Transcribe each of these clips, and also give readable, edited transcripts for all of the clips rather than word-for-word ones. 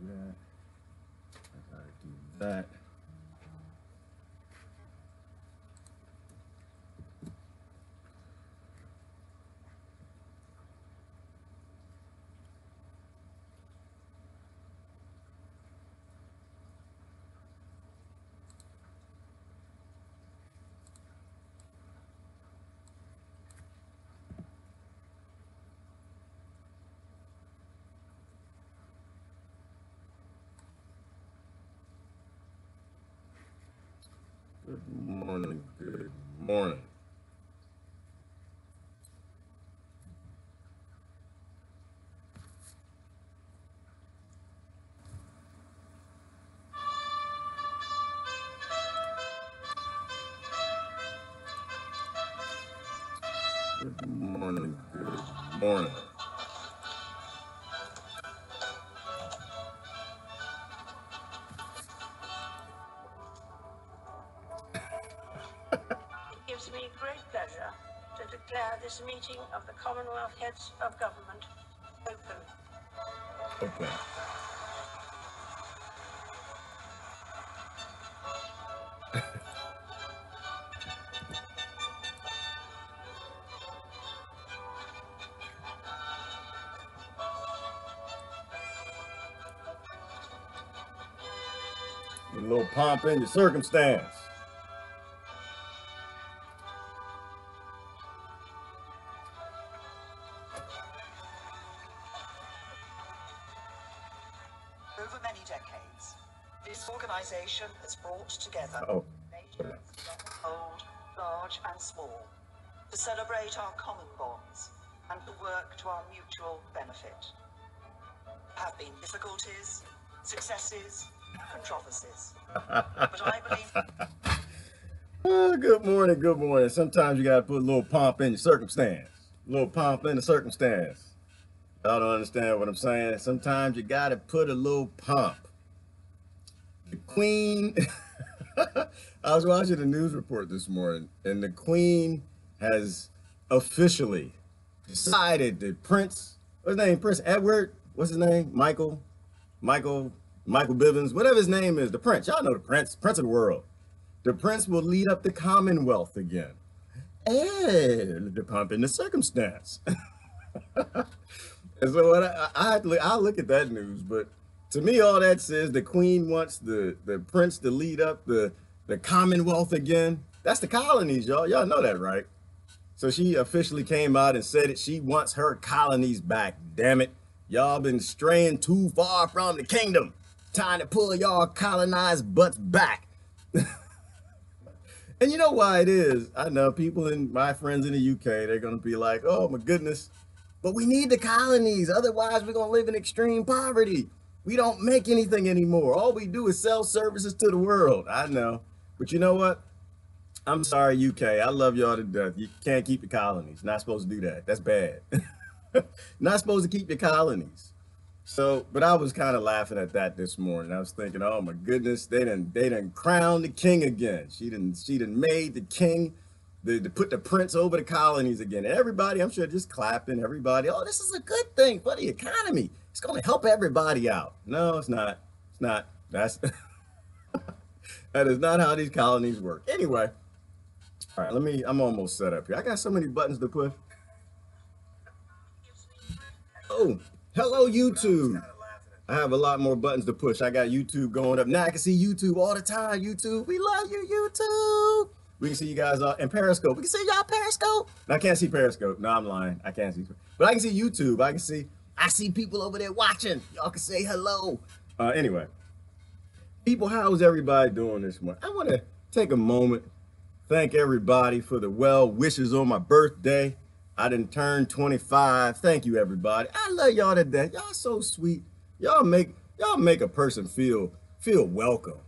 that. I gotta do that. Good morning. Good morning. Good morning. Good morning. It gives me great pleasure to declare this meeting of the Commonwealth Heads of Government open. Okay. A little pomp in your circumstance. Over many decades, this organization has brought together nations, young, old, large and small, to celebrate our common bonds and to work to our mutual benefit. There have been difficulties, successes, controversies, but I believe... Good morning, good morning. Sometimes you gotta put a little pomp in your circumstance. A little pomp in the circumstance. Y'all don't understand what I'm saying. Sometimes you gotta put a little pomp. The Queen, I was watching the news report this morning, and the Queen has officially decided that Prince, what's his name? Prince Edward, what's his name? Michael Bivens, whatever his name is, the Prince. Y'all know the Prince of the world. The Prince will lead up the Commonwealth again. And the pomp in the circumstance. And so what I look at that news, but to me, all that says the Queen wants the Prince to lead up the Commonwealth again. That's the colonies, y'all. Y'all know that, right? So she officially came out and said it. She wants her colonies back. Damn it. Y'all been straying too far from the kingdom. Time to pull y'all colonized butts back. And you know why it is? I know people and my friends in the UK, they're going to be like, oh my goodness, but we need the colonies. Otherwise, we're going to live in extreme poverty. We don't make anything anymore. All we do is sell services to the world. I know. But you know what? I'm sorry, UK. I love y'all to death. You can't keep the colonies. Not supposed to do that. That's bad. Not supposed to keep your colonies. So, but I was kind of laughing at that this morning. I was thinking, oh my goodness, they done crowned the king again. She done made the king, to put the prince over the colonies again. And everybody, I'm sure, just clapping. Everybody, oh, this is a good thing for the economy. It's going to help everybody out. No, it's not. It's not. That's that is not how these colonies work. Anyway, all right, I'm almost set up here. I got so many buttons to push. Oh, hello, YouTube. I have a lot more buttons to push. I got YouTube going up. Now I can see YouTube all the time. YouTube, we love you, YouTube. We can see you guys in Periscope. We can see y'all Periscope. No, I can't see Periscope. No, I'm lying. I can't see. But I can see YouTube. I see people over there watching. Y'all can say hello. Anyway, people, how's everybody doing this morning? I want to take a moment, thank everybody for the well wishes on my birthday. I didn't turn 25. Thank you, everybody. I love y'all to death. Y'all so sweet. Y'all make a person feel welcome.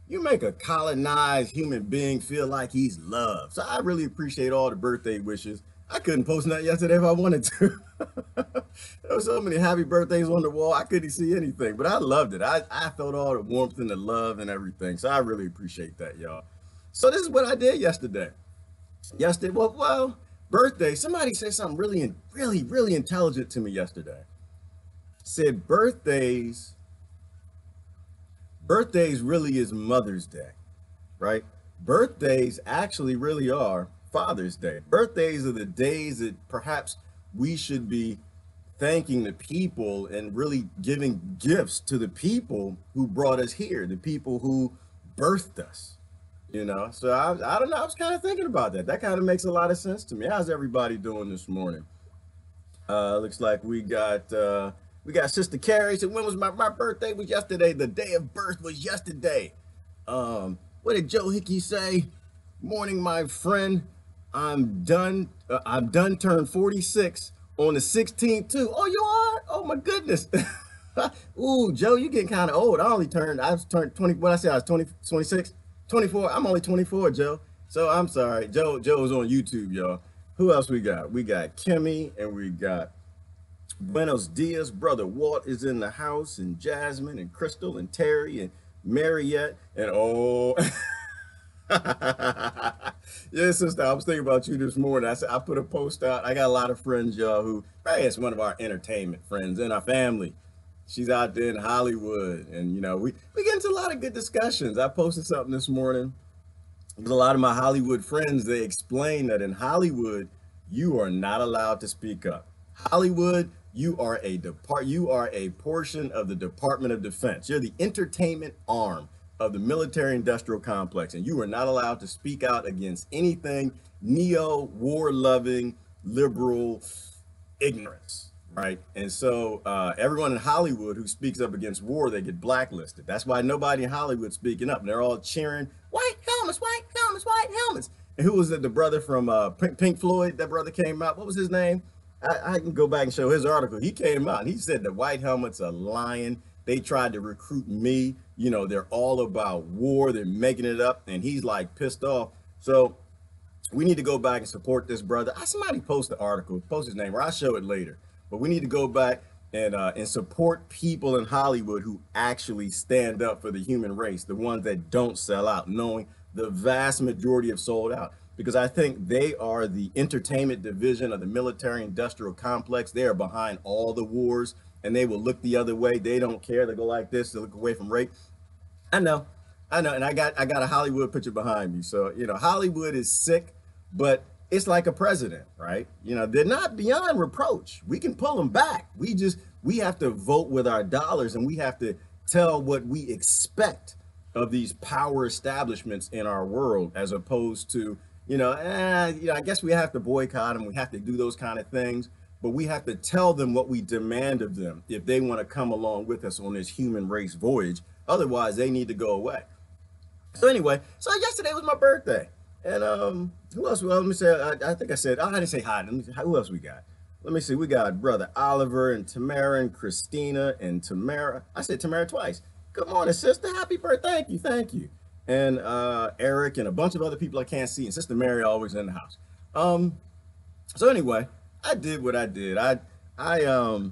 You make a colonized human being feel like he's loved. So I really appreciate all the birthday wishes. I couldn't post nothing yesterday if I wanted to. There were so many happy birthdays on the wall, I couldn't see anything, but I loved it. I felt all the warmth and the love and everything. So I really appreciate that, y'all. So this is what I did yesterday. Well, birthday. Somebody said something really intelligent to me yesterday. Said birthdays Birthdays really is Mother's Day, right? Birthdays actually really are Father's Day. Birthdays are the days that perhaps we should be thanking the people and really giving gifts to the people who brought us here, the people who birthed us, you know? So I don't know, I was kind of thinking about that. That kind of makes a lot of sense to me. How's everybody doing this morning? Looks like we got Sister Carrie. So when was my birthday? Was yesterday. The day of birth was yesterday. What did Joe Hickey say? Morning, my friend. I'm done. I'm done. Turned 46 on the 16th too. Oh, you are? Oh my goodness. Ooh, Joe, you getting kind of old. I was turned 20. What I said, I was 20, 26, 24. I'm only 24, Joe. So I'm sorry. Joe was on YouTube, y'all. Who else we got? We got Kimmy and we got Buenos Dias. Brother Walt is in the house, and Jasmine and Crystal and Terry and Mariette and oh. Yeah, sister, I was thinking about you this morning. I said I put a post out. I got a lot of friends, y'all, who hey, it's one of our entertainment friends in our family. She's out there in Hollywood, and you know, we get into a lot of good discussions. I posted something this morning. There's a lot of my Hollywood friends, they explain that in Hollywood, you are not allowed to speak up. Hollywood, you are a portion of the Department of Defense. You're the entertainment arm of the military industrial complex, and you are not allowed to speak out against anything neo war loving liberal ignorance, right? And so everyone in Hollywood who speaks up against war, they get blacklisted. That's why nobody in Hollywood speaking up, and they're all cheering white helmets, white helmets, white helmets. And who was it? The brother from Pink Floyd, that brother came out, what was his name? I can go back and show his article. He came out and he said the white helmets are lying. They tried to recruit me. You know, they're all about war. They're making it up. And he's like pissed off. So we need to go back and support this brother. Somebody post the article, post his name, or I'll show it later. But we need to go back and support people in Hollywood who actually stand up for the human race, the ones that don't sell out, knowing the vast majority have sold out. Because I think they are the entertainment division of the military industrial complex. They are behind all the wars, and they will look the other way. They don't care. They go like this. They look away from rape. I know. And I got a Hollywood picture behind me. So, you know, Hollywood is sick, but it's like a president, right? You know, they're not beyond reproach. We can pull them back. We have to vote with our dollars, and we have to tell what we expect of these power establishments in our world, as opposed to, I guess we have to boycott them. We have to do those kind of things, but we have to tell them what we demand of them if they want to come along with us on this human race voyage. Otherwise, they need to go away. So anyway, yesterday was my birthday. And who else? Well, let me say, I think I said, I didn't say hi. Who else we got? Let me see. We got Brother Oliver and Tamara and Christina and Tamara. I said Tamara twice. Good morning, sister. Happy birthday. Thank you. And Eric and a bunch of other people I can't see. And Sister Mary always in the house. So anyway, I did what I did. My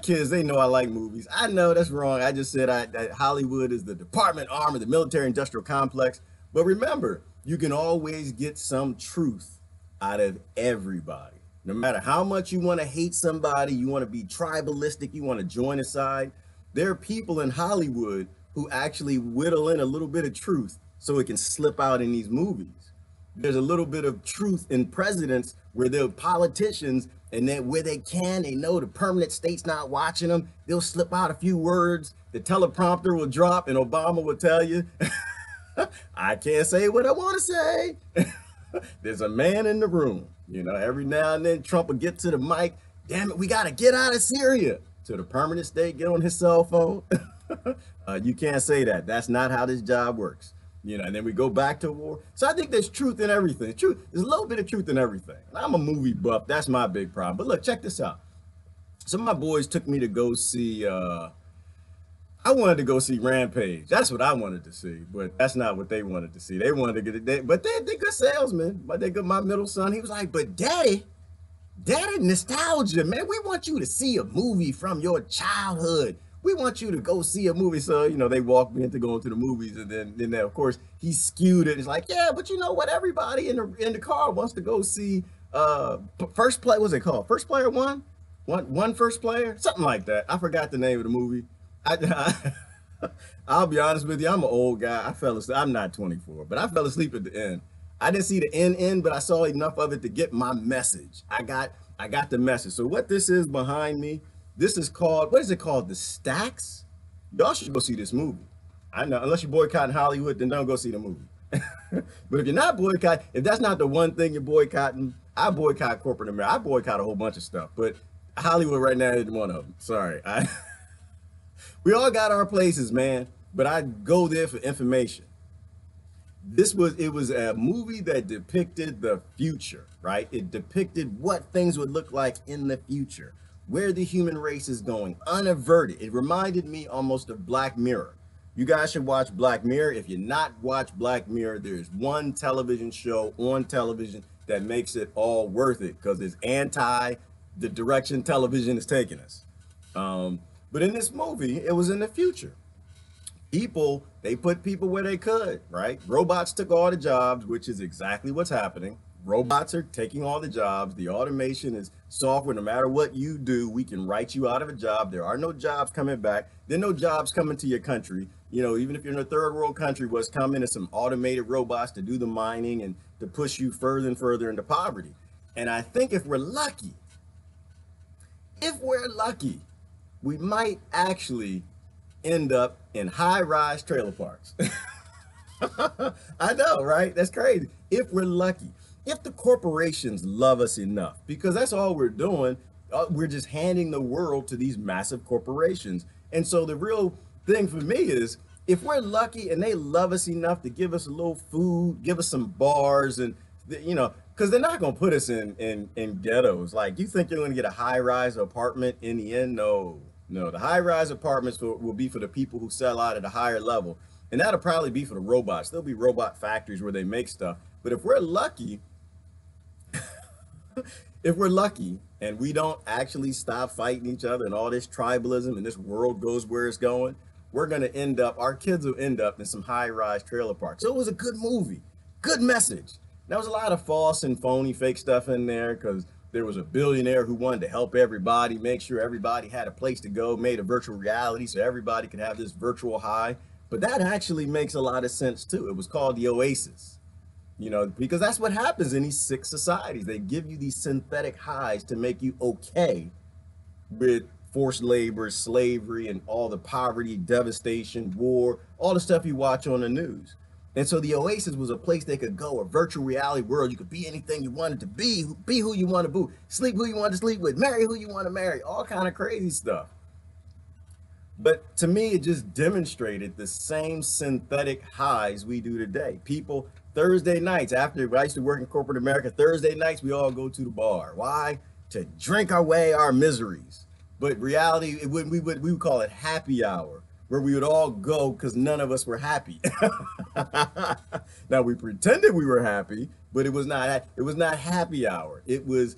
kids, they know I like movies. I know that's wrong. I just said that Hollywood is the department arm of the military industrial complex. But remember, you can always get some truth out of everybody. No matter how much you want to hate somebody, you want to be tribalistic, you want to join a side, there are people in Hollywood who actually whittle in a little bit of truth so it can slip out in these movies. There's a little bit of truth in presidents where they're politicians, and then where they know the permanent state's not watching them, they'll slip out a few words, the teleprompter will drop, and Obama will tell you, I can't say what I want to say. There's a man in the room. Every now and then Trump will get to the mic. Damn it, we got to get out of Syria. To the permanent state, get on his cell phone. You can't say that. That's not how this job works. And then we go back to war. So I think there's truth in everything. There's a little bit of truth in everything. I'm a movie buff. That's my big problem. But look, check this out. Some of my boys took me to go see, I wanted to go see Rampage. That's what I wanted to see, but that's not what they wanted to see. They wanted to get it, but they're good salesmen. But my middle son, he was like, but daddy, nostalgia, man. We want you to see a movie from your childhood. We want you to go see a movie. So, they walked me into going to the movies, and then of course he skewed it. It's like, yeah, but you know what? Everybody in the car wants to go see First Play. What's it called? First Player One? One First Player? Something like that. I forgot the name of the movie. I'll be honest with you, I'm an old guy. I fell asleep. I'm not 24, but I fell asleep at the end. I didn't see the end, but I saw enough of it to get my message. I got the message. So what this is behind me, this is called, what is it called? The Stacks? Y'all should go see this movie. I know, unless you're boycotting Hollywood, then don't go see the movie. But if you're not boycotting, if that's not the one thing you're boycotting, I boycott corporate America. I boycott a whole bunch of stuff, but Hollywood right now isn't one of them. Sorry. We all got our places, man, but I go there for information. It was a movie that depicted the future, right? It depicted what things would look like in the future, where the human race is going, unaverted. It reminded me almost of Black Mirror. You guys should watch Black Mirror. If you're not watch Black Mirror, there's one television show on television that makes it all worth it because it's anti the direction television is taking us. But in this movie, it was in the future. They put people where they could, right? Robots took all the jobs, which is exactly what's happening. Robots are taking all the jobs. The automation is software. No matter what you do, we can write you out of a job. There are no jobs coming back. There are no jobs coming to your country. You know, even if you're in a third world country, what's coming is some automated robots to do the mining and to push you further and further into poverty. And I think if we're lucky, we might actually end up in high-rise trailer parks. I know, right? That's crazy. If we're lucky, if the corporations love us enough, because that's all we're doing, we're just handing the world to these massive corporations. And so the real thing for me is, if we're lucky and they love us enough to give us a little food, give us some bars, and you know, because they're not going to put us in ghettos. Like, you think you're going to get a high-rise apartment in the end? No. The high-rise apartments will be for the people who sell out at a higher level. And that'll probably be for the robots. There'll be robot factories where they make stuff. But if we're lucky, and we don't actually stop fighting each other and all this tribalism and this world goes where it's going, we're going to end up, our kids will end up in some high-rise trailer parks. So it was a good movie, good message. There was a lot of false and phony fake stuff in there because there was a billionaire who wanted to help everybody, make sure everybody had a place to go, made a virtual reality so everybody could have this virtual high. But that actually makes a lot of sense too. It was called the Oasis, you know, because that's what happens in these sick societies. They give you these synthetic highs to make you okay with forced labor, slavery, and all the poverty, devastation, war, all the stuff you watch on the news. And so the Oasis was a place they could go, a virtual reality world. You could be anything you wanted to be who you want to be, sleep who you want to sleep with, marry who you want to marry, all kind of crazy stuff. But to me, it just demonstrated the same synthetic highs we do today. People, Thursday nights, after I used to work in corporate America, Thursday nights, we all go to the bar. Why? To drink away our miseries. But reality, we would call it happy hour, where we would all go because none of us were happy. Now, we pretended we were happy, but it was not happy hour. It was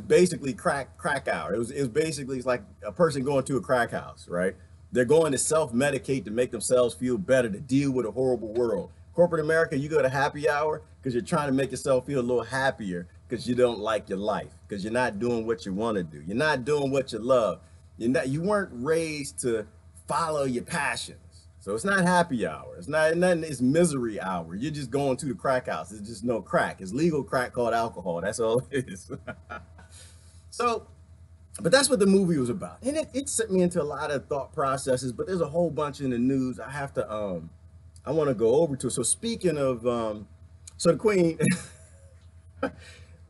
basically crack hour. It was basically, it's like a person going to a crack house, right? They're going to self-medicate to make themselves feel better, to deal with a horrible world. Corporate America, you go to happy hour because you're trying to make yourself feel a little happier because you don't like your life, because you're not doing what you want to do. You're not doing what you love. You weren't raised to follow your passions. So it's not happy hour. It's not nothing. It's misery hour. You're just going to the crack house. It's just no crack. It's legal crack called alcohol. That's all it is. So, but that's what the movie was about. And it sent me into a lot of thought processes, but there's a whole bunch in the news I have to, I want to go over to. So speaking of, so the Queen,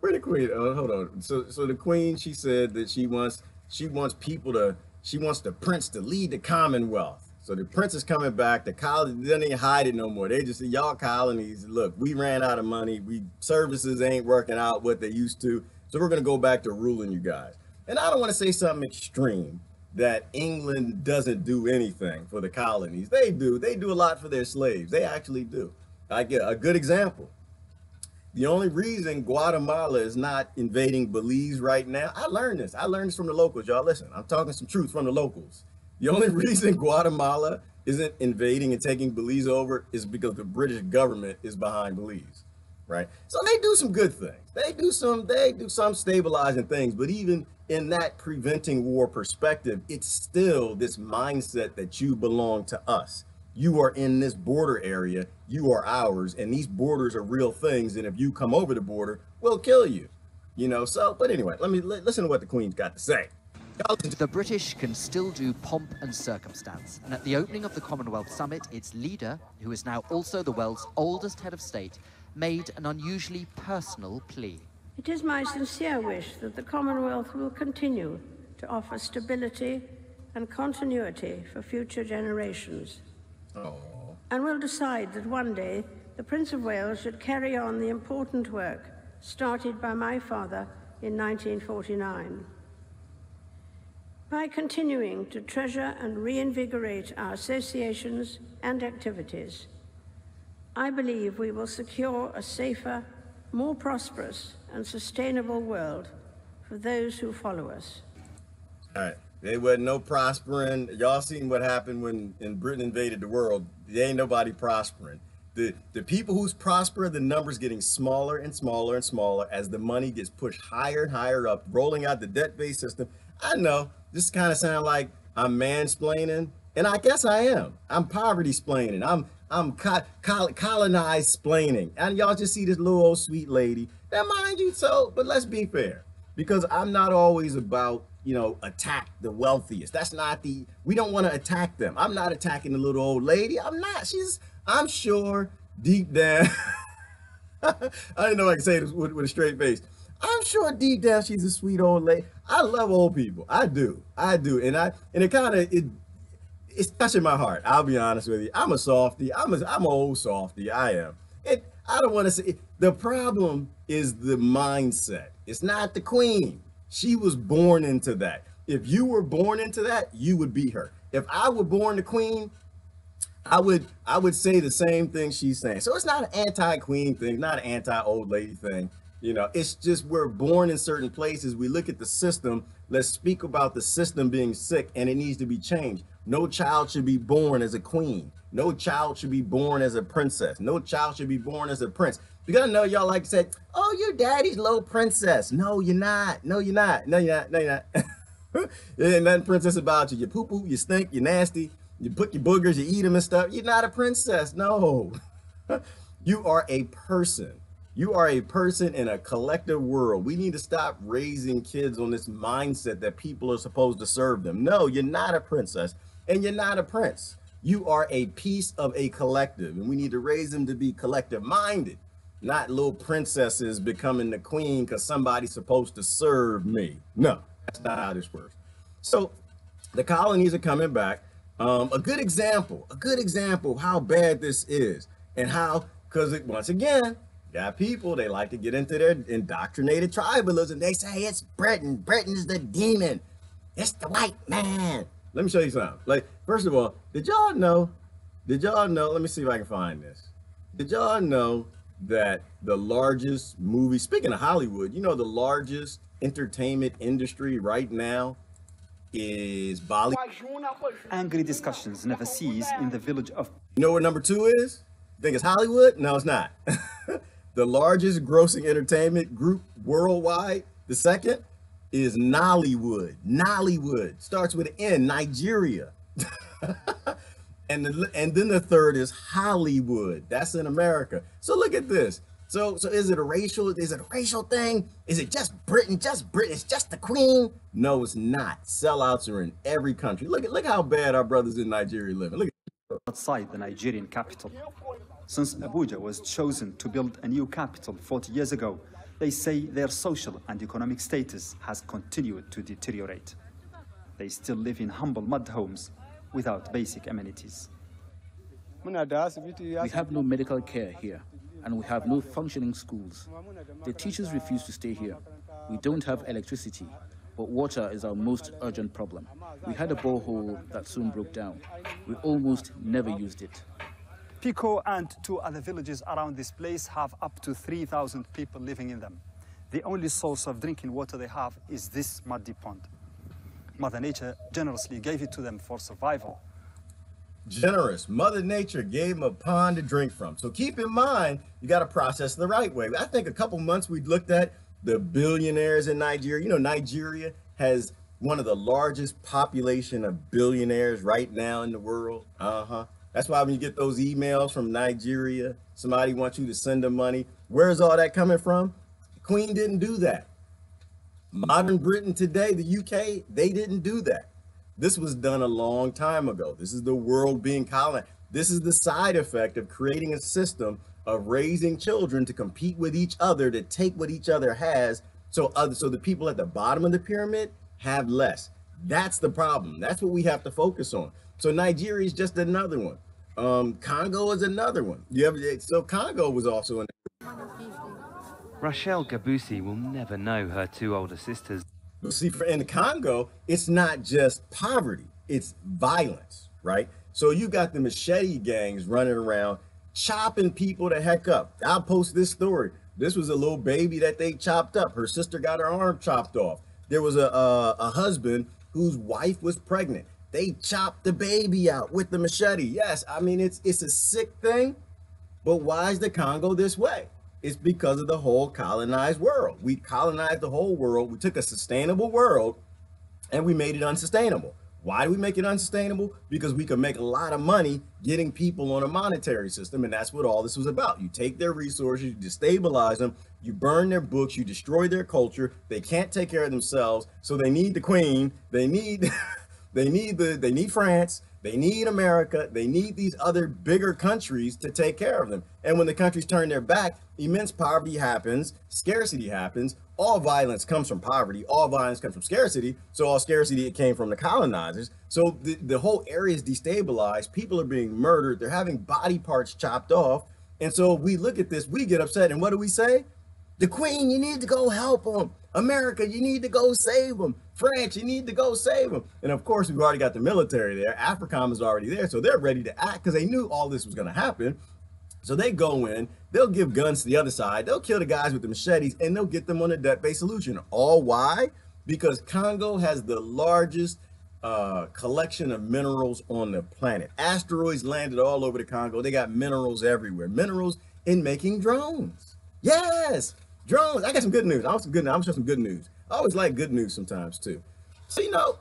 where the Queen, hold on. So the Queen, she said that she wants the prince to lead the Commonwealth. So the prince is coming back. The colonies, they don't even hide it no more. They just say, y'all colonies, look, we ran out of money. Services ain't working out what they used to. So we're going to go back to ruling you guys. And I don't want to say something extreme that England doesn't do anything for the colonies. They do. They do a lot for their slaves. They actually do. I get a good example. The only reason Guatemala is not invading Belize right now, I learned this from the locals, y'all. Listen, I'm talking some truth from the locals. The only reason Guatemala isn't invading and taking Belize over is because the British government is behind Belize. right? So they do some good things. They do some stabilizing things, but even in that preventing war perspective, it's still this mindset that you belong to us. You are in this border area, you are ours, and these borders are real things, and if you come over the border, we'll kill you. You know, so, but anyway, listen to what the Queen's got to say. The British can still do pomp and circumstance, and at the opening of the Commonwealth Summit, its leader, who is now also the world's oldest head of state, made an unusually personal plea. It is my sincere wish that the Commonwealth will continue to offer stability and continuity for future generations. And will decide that one day the Prince of Wales should carry on the important work started by my father in 1949. By continuing to treasure and reinvigorate our associations and activities, I believe we will secure a safer, more prosperous and sustainable world for those who follow us. All right. There wasn't no prospering. Y'all seen what happened when Britain invaded the world. There ain't nobody prospering. The people who's prosper, the numbers getting smaller and smaller and smaller as the money gets pushed higher and higher up, rolling out the debt-based system. I know this kind of sound like I'm mansplaining, and I guess I am. I'm poverty-splaining. I'm colonized-splaining. And y'all just see this little old sweet lady. Now, mind you, so, but let's be fair, because I'm not always about, you know, attack the wealthiest. That's not we don't want to attack them. I'm not attacking the little old lady. I'm not. I'm sure deep down, I didn't know I could say this with a straight face. I'm sure deep down she's a sweet old lady. I love old people. I do. And it kind of, it's touching my heart. I'll be honest with you. I'm a softie. I'm an old softie. I am. I don't want to say, the problem is the mindset. It's not the Queen. She was born into that. If you were born into that, you would be her. If I were born the Queen, I would say the same thing she's saying. So it's not an anti-Queen thing, not an anti-old lady thing. You know, it's just we're born in certain places. We look at the system. Let's speak about the system being sick, and it needs to be changed. No child should be born as a queen. No child should be born as a princess. No child should be born as a prince. You gotta know, y'all like to say, oh, your daddy's little princess. No, you're not. No, you're not. No, you're not. No, you're not. There ain't nothing princess about you. You poo-poo, you stink, you're nasty. You put your boogers, you eat them and stuff. You're not a princess. No. You are a person. You are a person in a collective world. We need to stop raising kids on this mindset that people are supposed to serve them. No, you're not a princess and you're not a prince. You are a piece of a collective, and we need to raise them to be collective minded, not little princesses becoming the queen because somebody's supposed to serve me. No, that's not how this works. So the colonies are coming back. A good example of how bad this is, and how, because once again, got people, they like to get into their indoctrinated tribalism. They say it's Britain. Britain's the demon. It's the white man. Let me show you something. Like, first of all, did y'all know, let me see if I can find this. Did y'all know that the largest movie, speaking of Hollywood, you know, the largest entertainment industry right now is Bollywood? Angry discussions never cease in the village of... You know what number 2 is? You think it's Hollywood? No, it's not. The largest grossing entertainment group worldwide, the second, is Nollywood. Nollywood starts with an N, Nigeria. and then the third is Hollywood. That's in America. So look at this. So is it a racial thing? Is it just Britain? Just Britain? It's just the Queen? No, it's not. Sellouts are in every country. Look how bad our brothers in Nigeria live. Look at outside the Nigerian capital. Since Abuja was chosen to build a new capital 40 years ago, they say their social and economic status has continued to deteriorate. They still live in humble mud homes without basic amenities. We have no medical care here, and we have no functioning schools. The teachers refuse to stay here. We don't have electricity, but water is our most urgent problem. We had a borehole that soon broke down. We almost never used it. Pico and 2 other villages around this place have up to 3,000 people living in them. The only source of drinking water they have is this muddy pond. Mother Nature generously gave it to them for survival. generous. Mother Nature gave them a pond to drink from. So keep in mind, you got to process the right way. I think a couple months we looked at the billionaires in Nigeria. You know, Nigeria has one of the largest population of billionaires right now in the world. That's why when you get those emails from Nigeria, somebody wants you to send them money. Where's all that coming from? The Queen didn't do that. Modern Britain today, the UK, they didn't do that. This was done a long time ago. This is the world being colonized. This is the side effect of creating a system of raising children to compete with each other, to take what each other has, so the people at the bottom of the pyramid have less. That's the problem. That's what we have to focus on. So Nigeria is just another one. Congo is another one. So Congo was also in. Rachel Gabusi will never know her two older sisters. But see, in the Congo, it's not just poverty, it's violence, right? So you got the machete gangs running around, chopping people the heck up. I'll post this story. This was a little baby that they chopped up. Her sister got her arm chopped off. There was a husband whose wife was pregnant. They chopped the baby out with the machete. Yes, I mean, it's a sick thing, but why is the Congo this way? It's because of the whole colonized world. We colonized the whole world. We took a sustainable world and we made it unsustainable. Why do we make it unsustainable? Because we could make a lot of money getting people on a monetary system, and that's what all this was about. You take their resources, you destabilize them, you burn their books, you destroy their culture. They can't take care of themselves, so they need the Queen. They need they need France. They need America. They need these other bigger countries to take care of them. And when the countries turn their back, immense poverty happens, scarcity happens. All violence comes from poverty. All violence comes from scarcity. So all scarcity, it came from the colonizers. So the whole area is destabilized. People are being murdered. They're having body parts chopped off. And so we look at this, we get upset. And what do we say? The Queen, you need to go help them. America, you need to go save them. France, you need to go save them. And of course, we've already got the military there. AFRICOM is already there. So they're ready to act because they knew all this was going to happen. So they go in, they'll give guns to the other side. They'll kill the guys with the machetes and they'll get them on a debt-based solution. All why? Because Congo has the largest collection of minerals on the planet. Asteroids landed all over the Congo. They got minerals everywhere. Minerals in making drones. Yes. Drones. I got some good news. I'm gonna show some good news. I always like good news sometimes too. So, you know,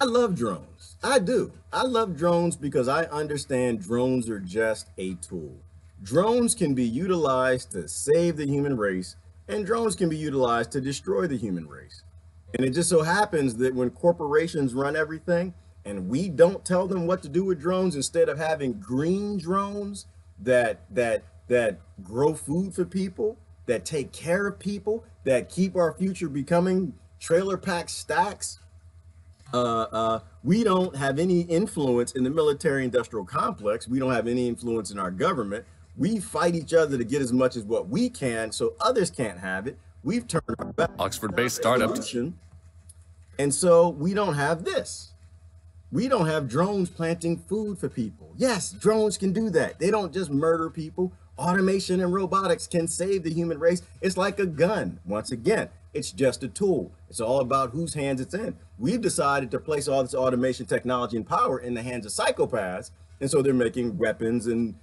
I love drones. I do. I love drones because I understand drones are just a tool. Drones can be utilized to save the human race, and drones can be utilized to destroy the human race. And it just so happens that when corporations run everything and we don't tell them what to do with drones, instead of having green drones that grow food for people, that take care of people, that keep our future becoming trailer pack stacks, we don't have any influence in the military industrial complex. We don't have any influence in our government. We fight each other to get as much as what we can so others can't have it. We've turned our back. Oxford-based startups. And so we don't have this. We don't have drones planting food for people. Yes, drones can do that. They don't just murder people. Automation and robotics can save the human race. It's like a gun. Once again, it's just a tool. It's all about whose hands it's in. We've decided to place all this automation technology and power in the hands of psychopaths. And so they're making weapons and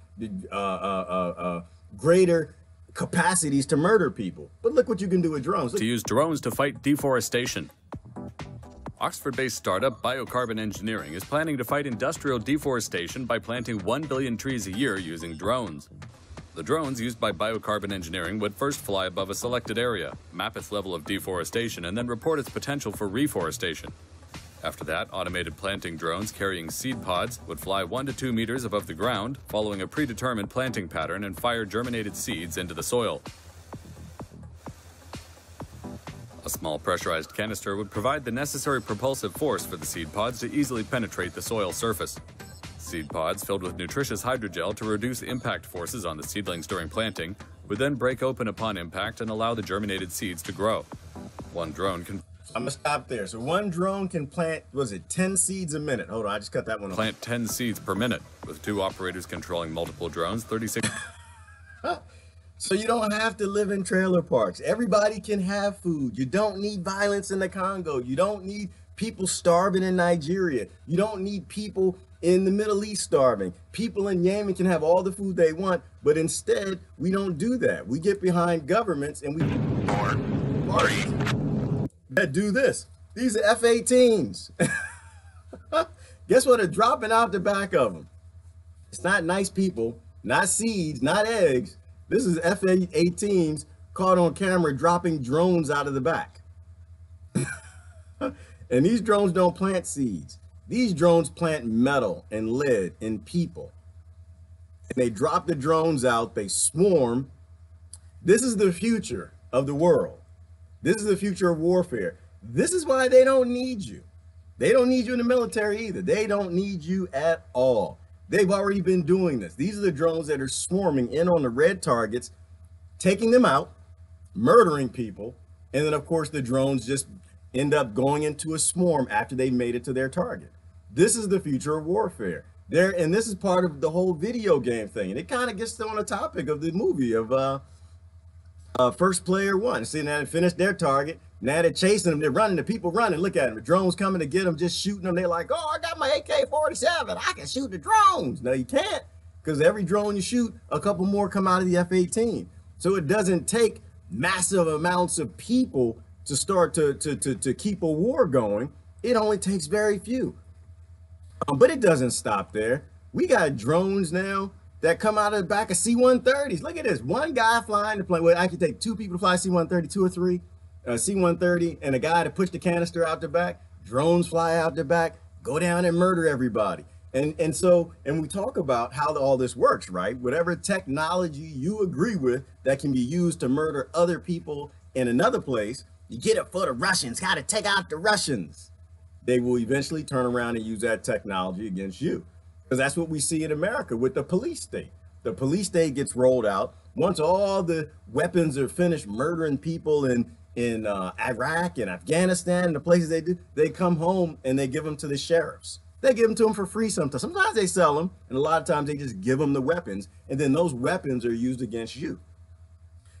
greater capacities to murder people. But look what you can do with drones. To use drones to fight deforestation. Oxford-based startup Biocarbon Engineering is planning to fight industrial deforestation by planting 1 billion trees a year using drones. The drones used by Biocarbon Engineering would first fly above a selected area, map its level of deforestation, and then report its potential for reforestation. After that, automated planting drones carrying seed pods would fly 1 to 2 meters above the ground, following a predetermined planting pattern, and fire germinated seeds into the soil. A small pressurized canister would provide the necessary propulsive force for the seed pods to easily penetrate the soil surface. Seed pods filled with nutritious hydrogel to reduce impact forces on the seedlings during planting would then break open upon impact and allow the germinated seeds to grow. One drone can... I'm gonna stop there. So one drone can plant, was it 10 seeds a minute? Hold on, I just cut that one off. Plant 10 seeds per minute, with 2 operators controlling multiple drones, 36... So you don't have to live in trailer parks. Everybody can have food. You don't need violence in the Congo. You don't need people starving in Nigeria. You don't need people in the Middle East starving. People in Yemen can have all the food they want, but instead we don't do that. We get behind governments and we that do this. These are F-18s. Guess what? They're dropping out the back of them. It's not nice people, not seeds, not eggs. This is F-18s caught on camera dropping drones out of the back. And these drones don't plant seeds. These drones plant metal and lead in people. And they drop the drones out, they swarm. This is the future of the world. This is the future of warfare. This is why they don't need you. They don't need you in the military either. They don't need you at all. They've already been doing this. These are the drones that are swarming in on the red targets, taking them out, murdering people. And then of course the drones just end up going into a swarm after they made it to their target. This is the future of warfare. And this is part of the whole video game thing. And it kind of gets on the topic of the movie of First Player One. See, now they finished their target. Now they're chasing them. They're running. The people running. Look at them. The drones coming to get them, just shooting them. They're like, oh, I got my AK-47. I can shoot the drones. No, you can't, because every drone you shoot, a couple more come out of the F-18. So it doesn't take massive amounts of people to start to keep a war going. It only takes very few. But it doesn't stop there. We got drones now that come out of the back of C-130s. Look at this. One guy flying the plane. Well, I can take two people to fly C-130, 2 or 3. C-130 and a guy to push the canister out the back. Drones fly out the back, go down and murder everybody. And we talk about how all this works, right? Whatever technology you agree with that can be used to murder other people in another place, you get it for the Russians. Got to take out the Russians. They will eventually turn around and use that technology against you. Because that's what we see in America with the police state. The police state gets rolled out. Once all the weapons are finished murdering people in Iraq and Afghanistan, the places they do, they come home and they give them to the sheriffs. They give them to them for free sometimes. Sometimes they sell them, and a lot of times they just give them the weapons, and then those weapons are used against you.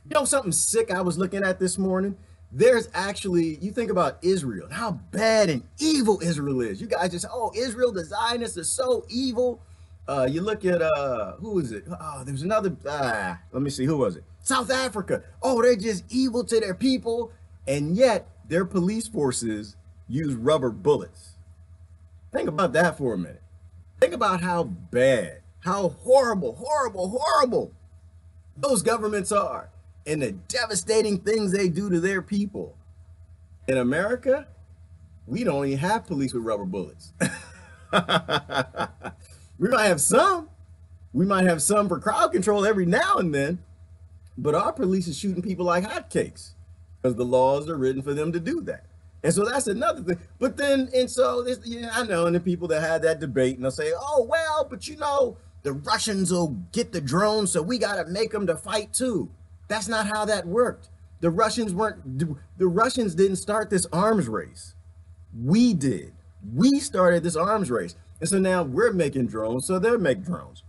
You know something sick I was looking at this morning? There's actually, you think about Israel and how bad and evil Israel is. You guys just, oh, Israel, the Zionists are so evil. You look at, who is it? Oh, there's another, let me see, who was it? South Africa. Oh, they're just evil to their people. And yet their police forces use rubber bullets. Think about that for a minute. Think about how bad, how horrible, horrible, horrible those governments are and the devastating things they do to their people. In America, we don't even have police with rubber bullets. We might have some. We might have some for crowd control every now and then, but our police is shooting people like hotcakes because the laws are written for them to do that. And so that's another thing. But then, and so this, yeah, I know, and the people that had that debate and they'll say, oh, well, but you know, the Russians will get the drones, so we got to make them to fight too. That's not how that worked. The Russians didn't start this arms race. We did. We started this arms race. And so now we're making drones, so they'll make drones.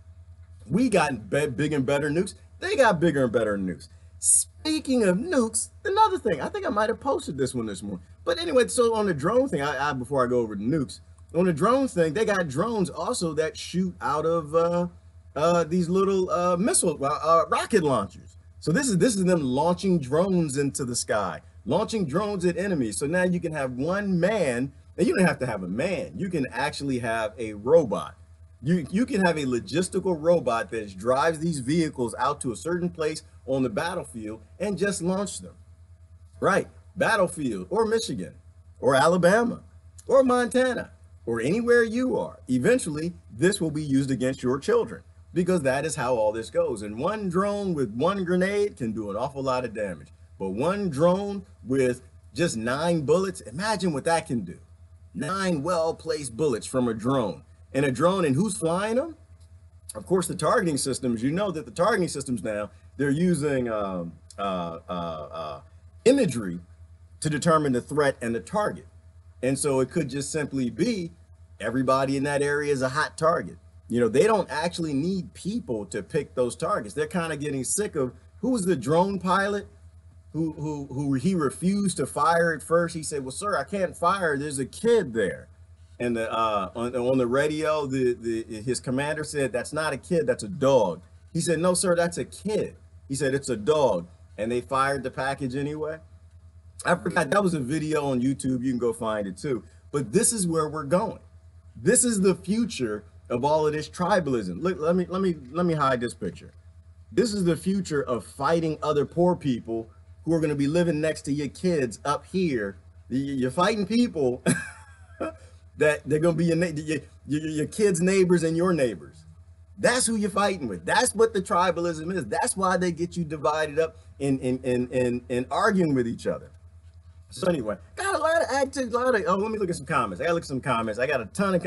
We got big and better nukes. They got bigger and better nukes. Speaking of nukes, another thing, I think I might have posted this one this morning. But anyway, so on the drone thing, before I go over the nukes, on the drone thing, they got drones also that shoot out of these little missile rocket launchers. So this is them launching drones into the sky, launching drones at enemies. So now you can have one man, and you don't have to have a man. You can actually have a robot. You can have a logistical robot that drives these vehicles out to a certain place on the battlefield and just launch them. Right, battlefield, or Michigan, or Alabama, or Montana, or anywhere you are. Eventually, this will be used against your children, because that is how all this goes. And one drone with one grenade can do an awful lot of damage. But one drone with just 9 bullets, imagine what that can do. 9 well-placed bullets from a drone. And a drone, and who's flying them? Of course, the targeting systems. You know that the targeting systems now, they're using imagery to determine the threat and the target. And so it could just simply be everybody in that area is a hot target. You know, they don't actually need people to pick those targets. They're kind of getting sick of, who was the drone pilot who he refused to fire at first. He said, "Well, sir, I can't fire. There's a kid there." And on the radio, his commander said, "That's not a kid. That's a dog." He said, "No, sir, that's a kid." He said, "It's a dog." And they fired the package anyway. I forgot, that was a video on YouTube. You can go find it too. But this is where we're going. This is the future of all of this tribalism. Look, let me hide this picture. This is the future of fighting other poor people who are going to be living next to your kids up here. You're fighting people that they're going to be your kids' neighbors and your neighbors. That's who you're fighting with. That's what the tribalism is. That's why they get you divided up in arguing with each other. So anyway, got a lot of oh, let me look at some comments. I gotta look at some comments. I got a ton of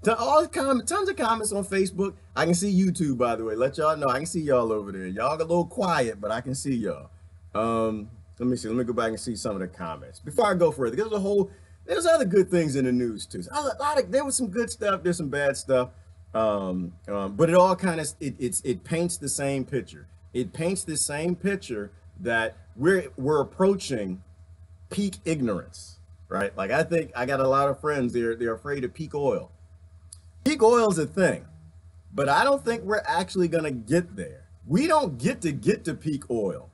tons of comments on Facebook. I can see YouTube, by the way. Let y'all know I can see y'all over there. Y'all got a little quiet, but I can see y'all. Let me see. Let me go back and see some of the comments before I go further. There's other good things in the news too. There was some good stuff. There's some bad stuff. But it all kind of it paints the same picture. It paints the same picture that we're approaching peak ignorance, right? Like, I think I got a lot of friends, they're afraid of peak oil. Peak oil is a thing, but I don't think we're actually gonna get there. We don't get to peak oil.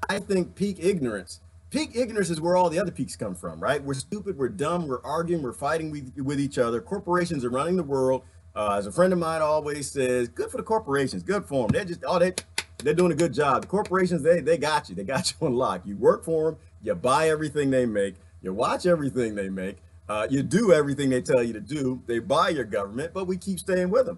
I think peak ignorance is where all the other peaks come from, right? We're stupid, we're dumb, we're arguing, we're fighting with each other. Corporations are running the world. As a friend of mine always says, good for the corporations, good for them. They're doing a good job. The corporations, they got you on lock. You work for them, you buy everything they make, you watch everything they make, you do everything they tell you to do. They buy your government, but we keep staying with them.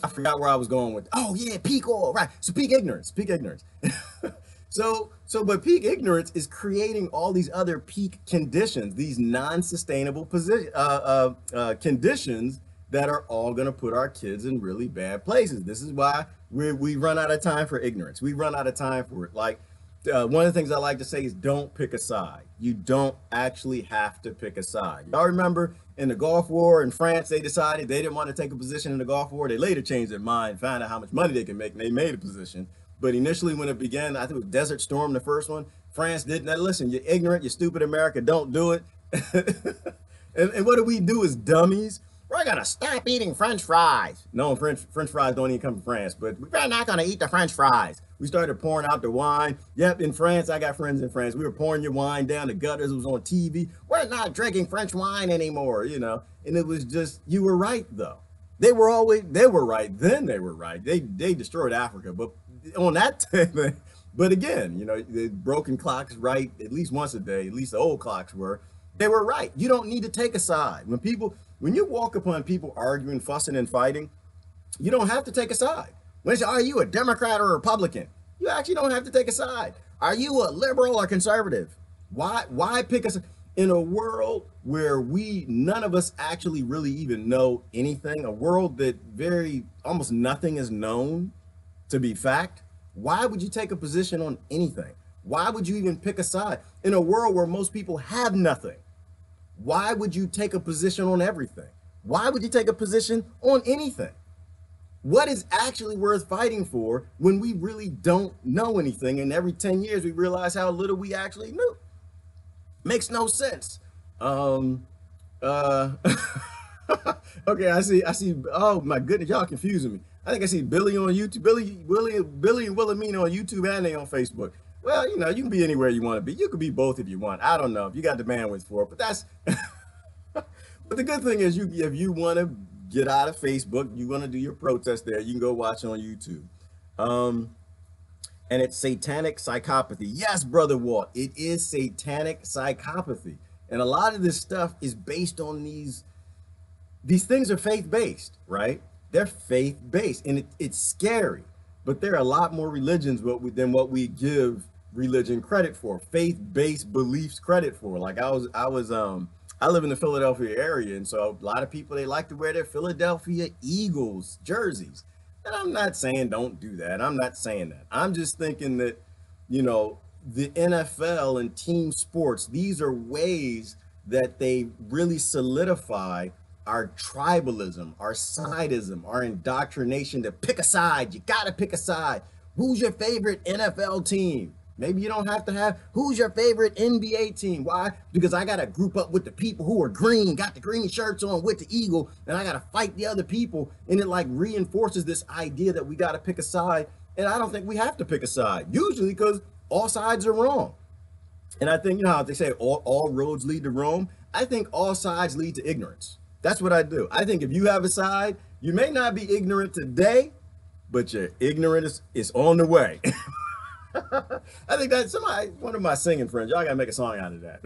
I forgot where I was going with. Oh yeah, peak oil, right? So peak ignorance. But peak ignorance is creating all these other peak conditions, these non-sustainable conditions that are all going to put our kids in really bad places. This is why we run out of time for ignorance. We run out of time for it. Like, one of the things I like to say is don't pick a side. You don't actually have to pick a side. Y'all remember in the Gulf War in France, they decided they didn't want to take a position in the Gulf War. They later changed their mind, found out how much money they can make, and they made a position. But initially when it began, I think it was Desert Storm, the first one, France didn't. Listen, you're ignorant, you're stupid, America, don't do it. and what do we do as dummies? We're gonna stop eating French fries. No, French fries don't even come from France, but we're not gonna eat the French fries. We started pouring out the wine. Yep, in France, I got friends in France. We were pouring your wine down the gutters. It was on TV. We're not drinking French wine anymore, you know. And it was just, you were right though. They were right. Then they were right. They destroyed Africa, but on that time, but again, you know, the broken clocks right at least once a day. At least the old clocks were. They were right. You don't need to take a side. When you walk upon people arguing, fussing, and fighting, you don't have to take a side. When they say, are you a Democrat or a Republican? You actually don't have to take a side. Are you a liberal or conservative? Why pick a side? In a world where none of us actually really even know anything, a world that almost nothing is known to be fact, why would you take a position on anything? Why would you even pick a side? In a world where most people have nothing, why would you take a position on everything? Why would you take a position on anything? What is actually worth fighting for when we really don't know anything, and every 10 years we realize how little we actually knew? Makes no sense. Okay, I see. Oh my goodness, y'all confusing me. I think I see Billy on YouTube, Billy and Wilhelmina on YouTube, and they on Facebook. Well, you know, you can be anywhere you want to be. You could be both if you want. I don't know if you got the bandwidth for it, but that's. But the good thing is, if you want to get out of Facebook, you want to do your protest there, you can go watch on YouTube. And it's satanic psychopathy. Yes, Brother Walt, it is satanic psychopathy. And a lot of this stuff is based on these things are faith-based, right? They're faith-based, and it's scary. But there are a lot more religions than what we give religion credit for, faith-based beliefs credit for. Like I live in the Philadelphia area, and so a lot of people, they like to wear their Philadelphia Eagles jerseys. And I'm not saying don't do that. I'm not saying that. I'm just thinking that, you know, the NFL and team sports, these are ways that they really solidify our tribalism, our sidism, our indoctrination to pick a side. You got to pick a side. Who's your favorite NFL team? Maybe you don't have to have, who's your favorite NBA team? Why? Because I got to group up with the people who are green, got the green shirts on with the eagle, and I got to fight the other people. And it like reinforces this idea that we got to pick a side. And I don't think we have to pick a side, usually because all sides are wrong. And I think, you know how they say all roads lead to Rome? I think all sides lead to ignorance. That's what I do. I think if you have a side, you may not be ignorant today, but your ignorance is on the way. I think that's one of my singing friends. Y'all gotta make a song out of that.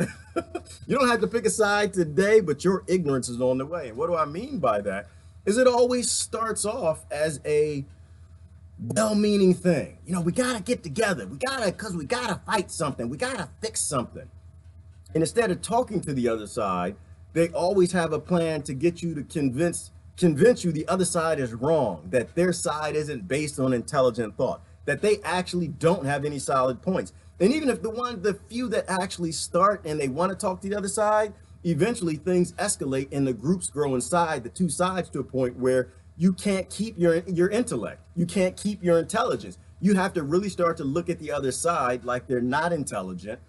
You don't have to pick a side today, but your ignorance is on the way. And what do I mean by that? Is it always starts off as a well-meaning thing. You know, we gotta get together. Because we gotta fight something. We gotta fix something. And instead of talking to the other side, they always have a plan to get you to convince you the other side is wrong, that their side isn't based on intelligent thought, that they actually don't have any solid points. And even if the few that actually start and they want to talk to the other side, eventually things escalate and the groups grow inside the two sides to a point where you can't keep your intellect. You can't keep your intelligence. You have to really start to look at the other side like they're not intelligent.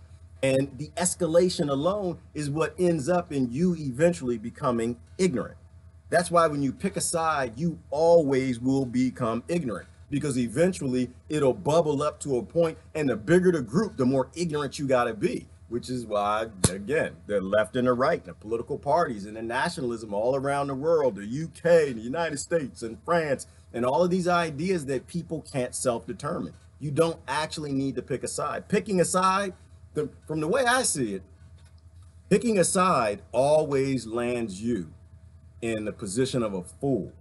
And the escalation alone is what ends up in you eventually becoming ignorant. That's why when you pick a side, you always will become ignorant, because eventually it'll bubble up to a point, and the bigger the group, the more ignorant you got to be, which is why, again, the left and the right, the political parties and the nationalism all around the world, the UK, the United States and France, and all of these ideas that people can't self-determine. You don't actually need to pick a side. Picking a side, from the way I see it, picking a side always lands you in the position of a fool.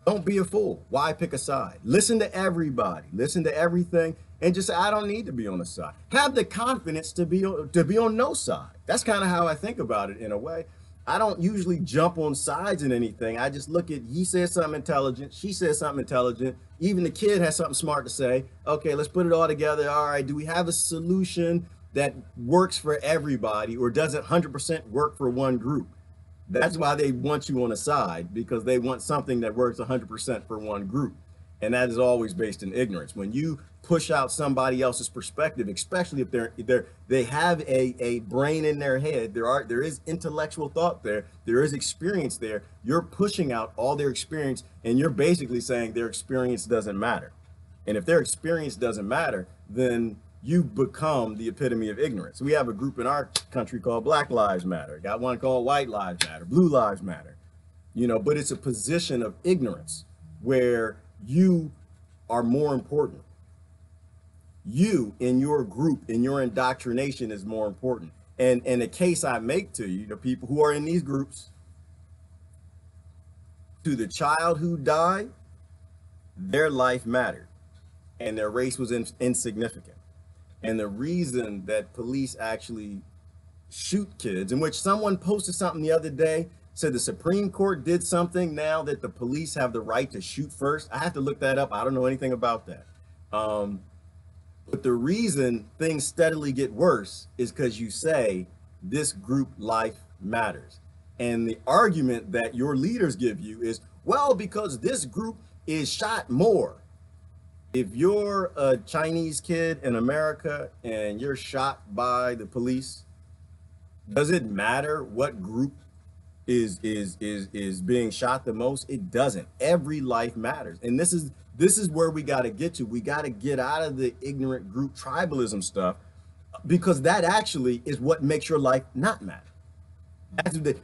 Don't be a fool. Why pick a side? Listen to everybody. Listen to everything, and just say, I don't need to be on a side. Have the confidence to be on no side. That's kind of how I think about it in a way. I don't usually jump on sides in anything. I just look at, he says something intelligent, she says something intelligent, even the kid has something smart to say. Okay, let's put it all together. All right, do we have a solution that works for everybody, or does it 100% work for one group? That's why they want you on a side, because they want something that works 100% for one group. And that is always based in ignorance. When you push out somebody else's perspective, especially if they have a brain in their head, there is intellectual thought there is experience there, you're pushing out all their experience, and you're basically saying their experience doesn't matter. And if their experience doesn't matter, then you become the epitome of ignorance. We have a group in our country called Black Lives Matter. Got one called White Lives Matter, Blue Lives Matter. You know, but it's a position of ignorance where you are more important. You in your group, in your indoctrination is more important. And the case I make to you, the people who are in these groups, to the child who died, their life mattered and their race was insignificant. And the reason that police actually shoot kids, in which someone posted something the other day, said the Supreme Court did something now that the police have the right to shoot first. I have to look that up. I don't know anything about that. But the reason things steadily get worse is because you say this group life matters. And the argument that your leaders give you is, well, because this group is shot more. If you're a Chinese kid in America and you're shot by the police, does it matter what group is being shot the most? It doesn't. Every life matters. And this is where we got to get to. We got to get out of the ignorant group tribalism stuff, because that actually is what makes your life not matter.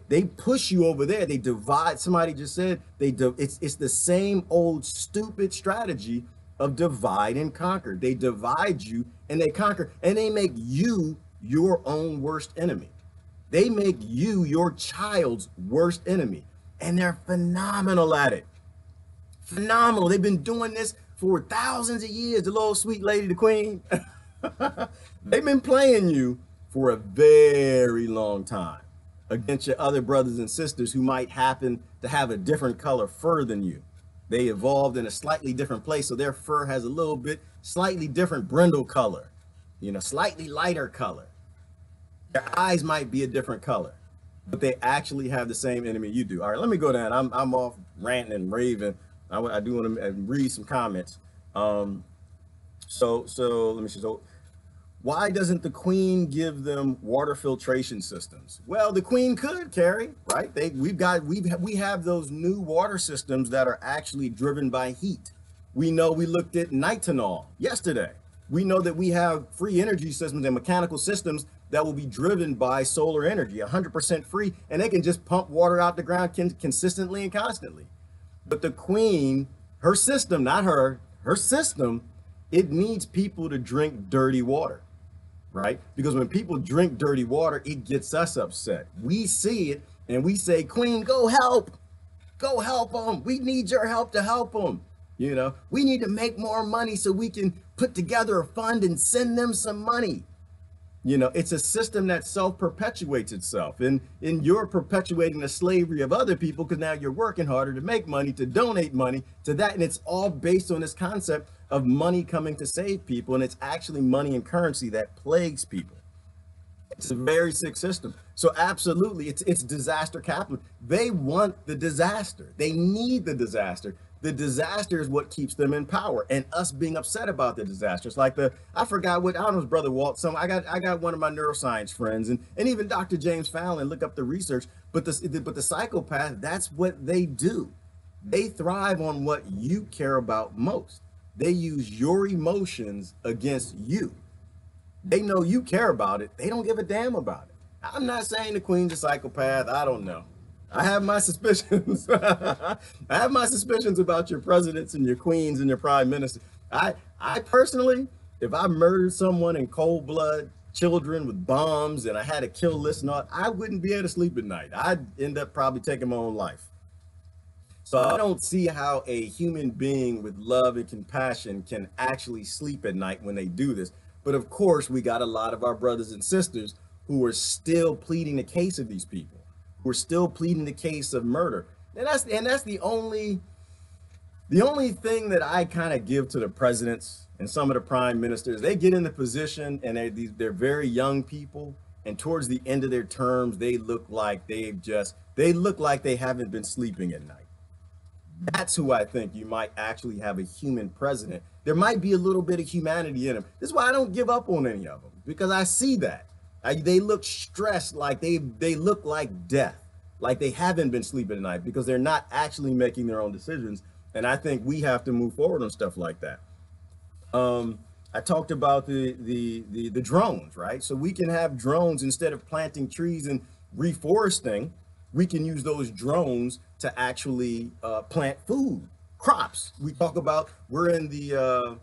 They push you over there. They divide. Somebody just said it's the same old stupid strategy of divide and conquer. They divide you and they conquer, and they make you your own worst enemy. They make you your child's worst enemy, and they're phenomenal at it. Phenomenal. They've been doing this for thousands of years. The little sweet lady, the queen. They've been playing you for a very long time against your other brothers and sisters who might happen to have a different color fur than you. They evolved in a slightly different place, so their fur has a little bit slightly different brindle color, you know, slightly lighter color. Their eyes might be a different color. but they actually have the same enemy you do. All right, let me go down. I'm off ranting and raving. I do want to read some comments. So let me see. So why doesn't the Queen give them water filtration systems? Well, the Queen could, Carrie, right? We have those new water systems that are actually driven by heat. We know, we looked at nitinol yesterday. We know that we have free energy systems and mechanical systems that will be driven by solar energy, 100% free, and they can just pump water out the ground consistently and constantly. But the Queen, her system, not her system, it needs people to drink dirty water, right? Because when people drink dirty water, it gets us upset. We see it and we say, Queen, go help them. We need your help to help them. You know, we need to make more money so we can put together a fund and send them some money. You know, it's a system that self-perpetuates itself, and you're perpetuating the slavery of other people because now you're working harder to make money, to donate money to that. And it's all based on this concept of money coming to save people. And it's actually money and currency that plagues people. It's a very sick system. So absolutely, it's disaster capitalism. They want the disaster. They need the disaster. The disaster is what keeps them in power, and us being upset about the disaster. It's like I forgot what, I don't know, his brother Walt, I got one of my neuroscience friends and even Dr. James Fallon, look up the research, but the psychopath, that's what they do. They thrive on what you care about most. They use your emotions against you. They know you care about it. They don't give a damn about it. I'm not saying the Queen's a psychopath. I don't know. I have my suspicions. I have my suspicions about your presidents and your queens and your prime minister. I personally, if I murdered someone in cold blood, children with bombs, and I had a kill list and all, I wouldn't be able to sleep at night. I'd end up probably taking my own life. So I don't see how a human being with love and compassion can actually sleep at night when they do this. But of course, we got a lot of our brothers and sisters who are still pleading the case of these people. We're still pleading the case of murder. And that's the only thing that I kind of give to the presidents and some of the prime ministers. They get in the position and they're very young people. And towards the end of their terms, they look like they haven't been sleeping at night. That's who I think you might actually have a human president. There might be a little bit of humanity in them. This is why I don't give up on any of them, because I see that. They look stressed, like they look like death, like they haven't been sleeping at night because they're not actually making their own decisions. And I think we have to move forward on stuff like that. I talked about the drones, right? So we can have drones instead of planting trees and reforesting. We can use those drones to actually plant food, crops. We talk about we're in the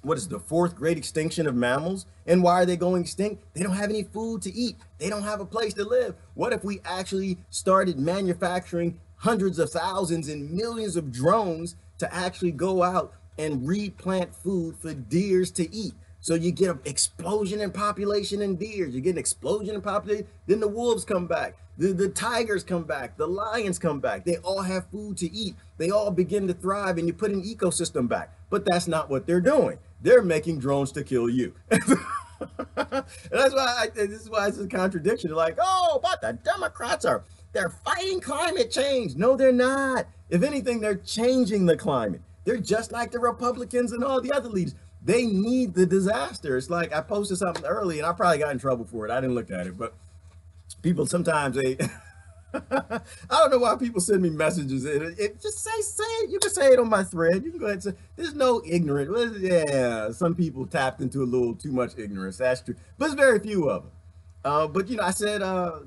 what is the fourth great extinction of mammals? And why are they going extinct? They don't have any food to eat. They don't have a place to live. What if we actually started manufacturing hundreds of thousands and millions of drones to actually go out and replant food for deers to eat? So you get an explosion in population in deers. You get an explosion in population. Then the wolves come back. The tigers come back. The lions come back. They all have food to eat. They all begin to thrive, and you put an ecosystem back. But that's not what they're doing. They're making drones to kill you. And that's why this is why it's a contradiction. They're like, oh, but the Democrats they're fighting climate change. No, they're not. If anything, they're changing the climate. They're just like the Republicans and all the other leaders. They need the disaster. It's like I posted something early, and I probably got in trouble for it. I didn't look at it, but people sometimes they I don't know why people send me messages. It just say it. You can say it on my thread. You can go ahead and say there's no ignorant. Yeah, some people tapped into a little too much ignorance. That's true, but it's very few of them. But I said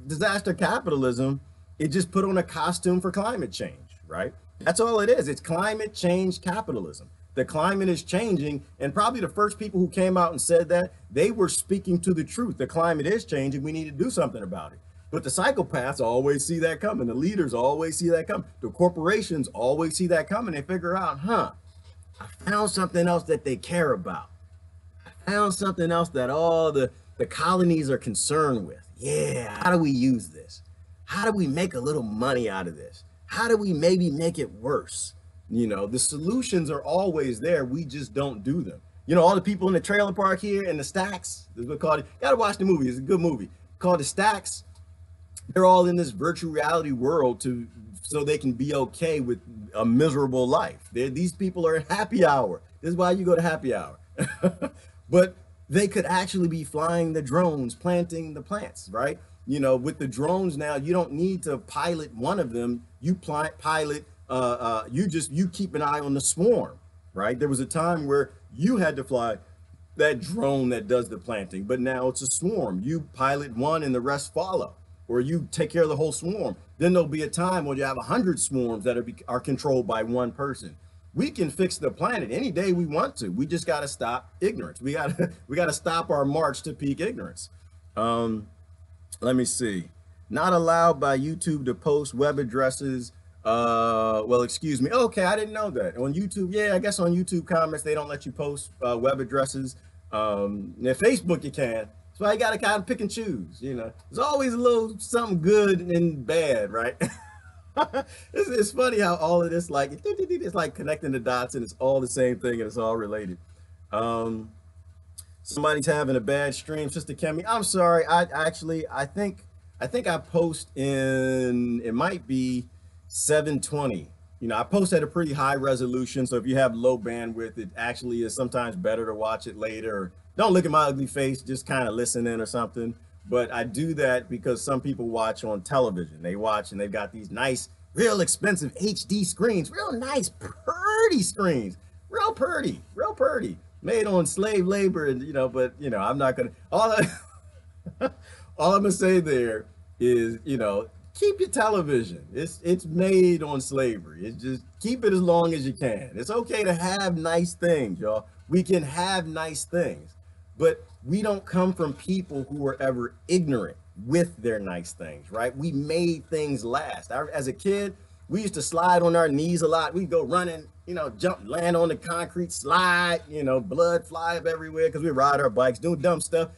disaster capitalism. It just put on a costume for climate change, right? That's all it is. It's climate change capitalism. The climate is changing, and probably the first people who came out and said that, they were speaking to the truth. The climate is changing. We need to do something about it. But the psychopaths always see that coming. The leaders always see that coming. The corporations always see that coming. They figure out, I found something else that they care about. I found something else that all the colonies are concerned with. Yeah, how do we use this? How do we make a little money out of this? How do we maybe make it worse? The solutions are always there. We just don't do them. All the people in the trailer park here and the Stacks, this is what called it. You gotta watch the movie. It's a good movie called The Stacks. they're all in this virtual reality world so they can be okay with a miserable life. These people are in happy hour. This is why you go to happy hour. But they could actually be flying the drones, planting the plants, right? You know, with the drones now, you don't need to pilot one of them. You pilot, you keep an eye on the swarm, right? There was a time where you had to fly that drone that does the planting, but now it's a swarm. You pilot one and the rest follow, or you take care of the whole swarm. Then there'll be a time when you have 100 swarms that are controlled by one person. We can fix the planet any day we want to. We just got to stop ignorance. We got to stop our march to peak ignorance. Let me see. Not allowed by YouTube to post web addresses. Well, excuse me. Okay, I didn't know that. On YouTube, yeah, I guess on YouTube comments, they don't let you post web addresses. Now Facebook you can. So I got to kind of pick and choose, you know. There's always a little something good and bad, right? It's funny how all of this, like, it's like connecting the dots and it's all the same thing and it's all related. Somebody's having a bad stream, Sister Kemi. I'm sorry. I think I post in, it might be 720. You know, I post at a pretty high resolution. So if you have low bandwidth, it actually is sometimes better to watch it later. Or don't look at my ugly face, just kind of listen in or something. But I do that because some people watch on television. They watch and they've got these nice, real expensive HD screens, real nice, pretty screens, real pretty, made on slave labor. And, you know, but, you know, I'm not going to, all I'm going to say there is, you know, keep your television. It's made on slavery. It's just keep it as long as you can. It's okay to have nice things, y'all. We can have nice things, but we don't come from people who were ever ignorant with their nice things, right? We made things last. As a kid, we used to slide on our knees a lot. We'd go running, you know, jump, land on the concrete, slide, you know, blood fly up everywhere because we ride our bikes, doing dumb stuff,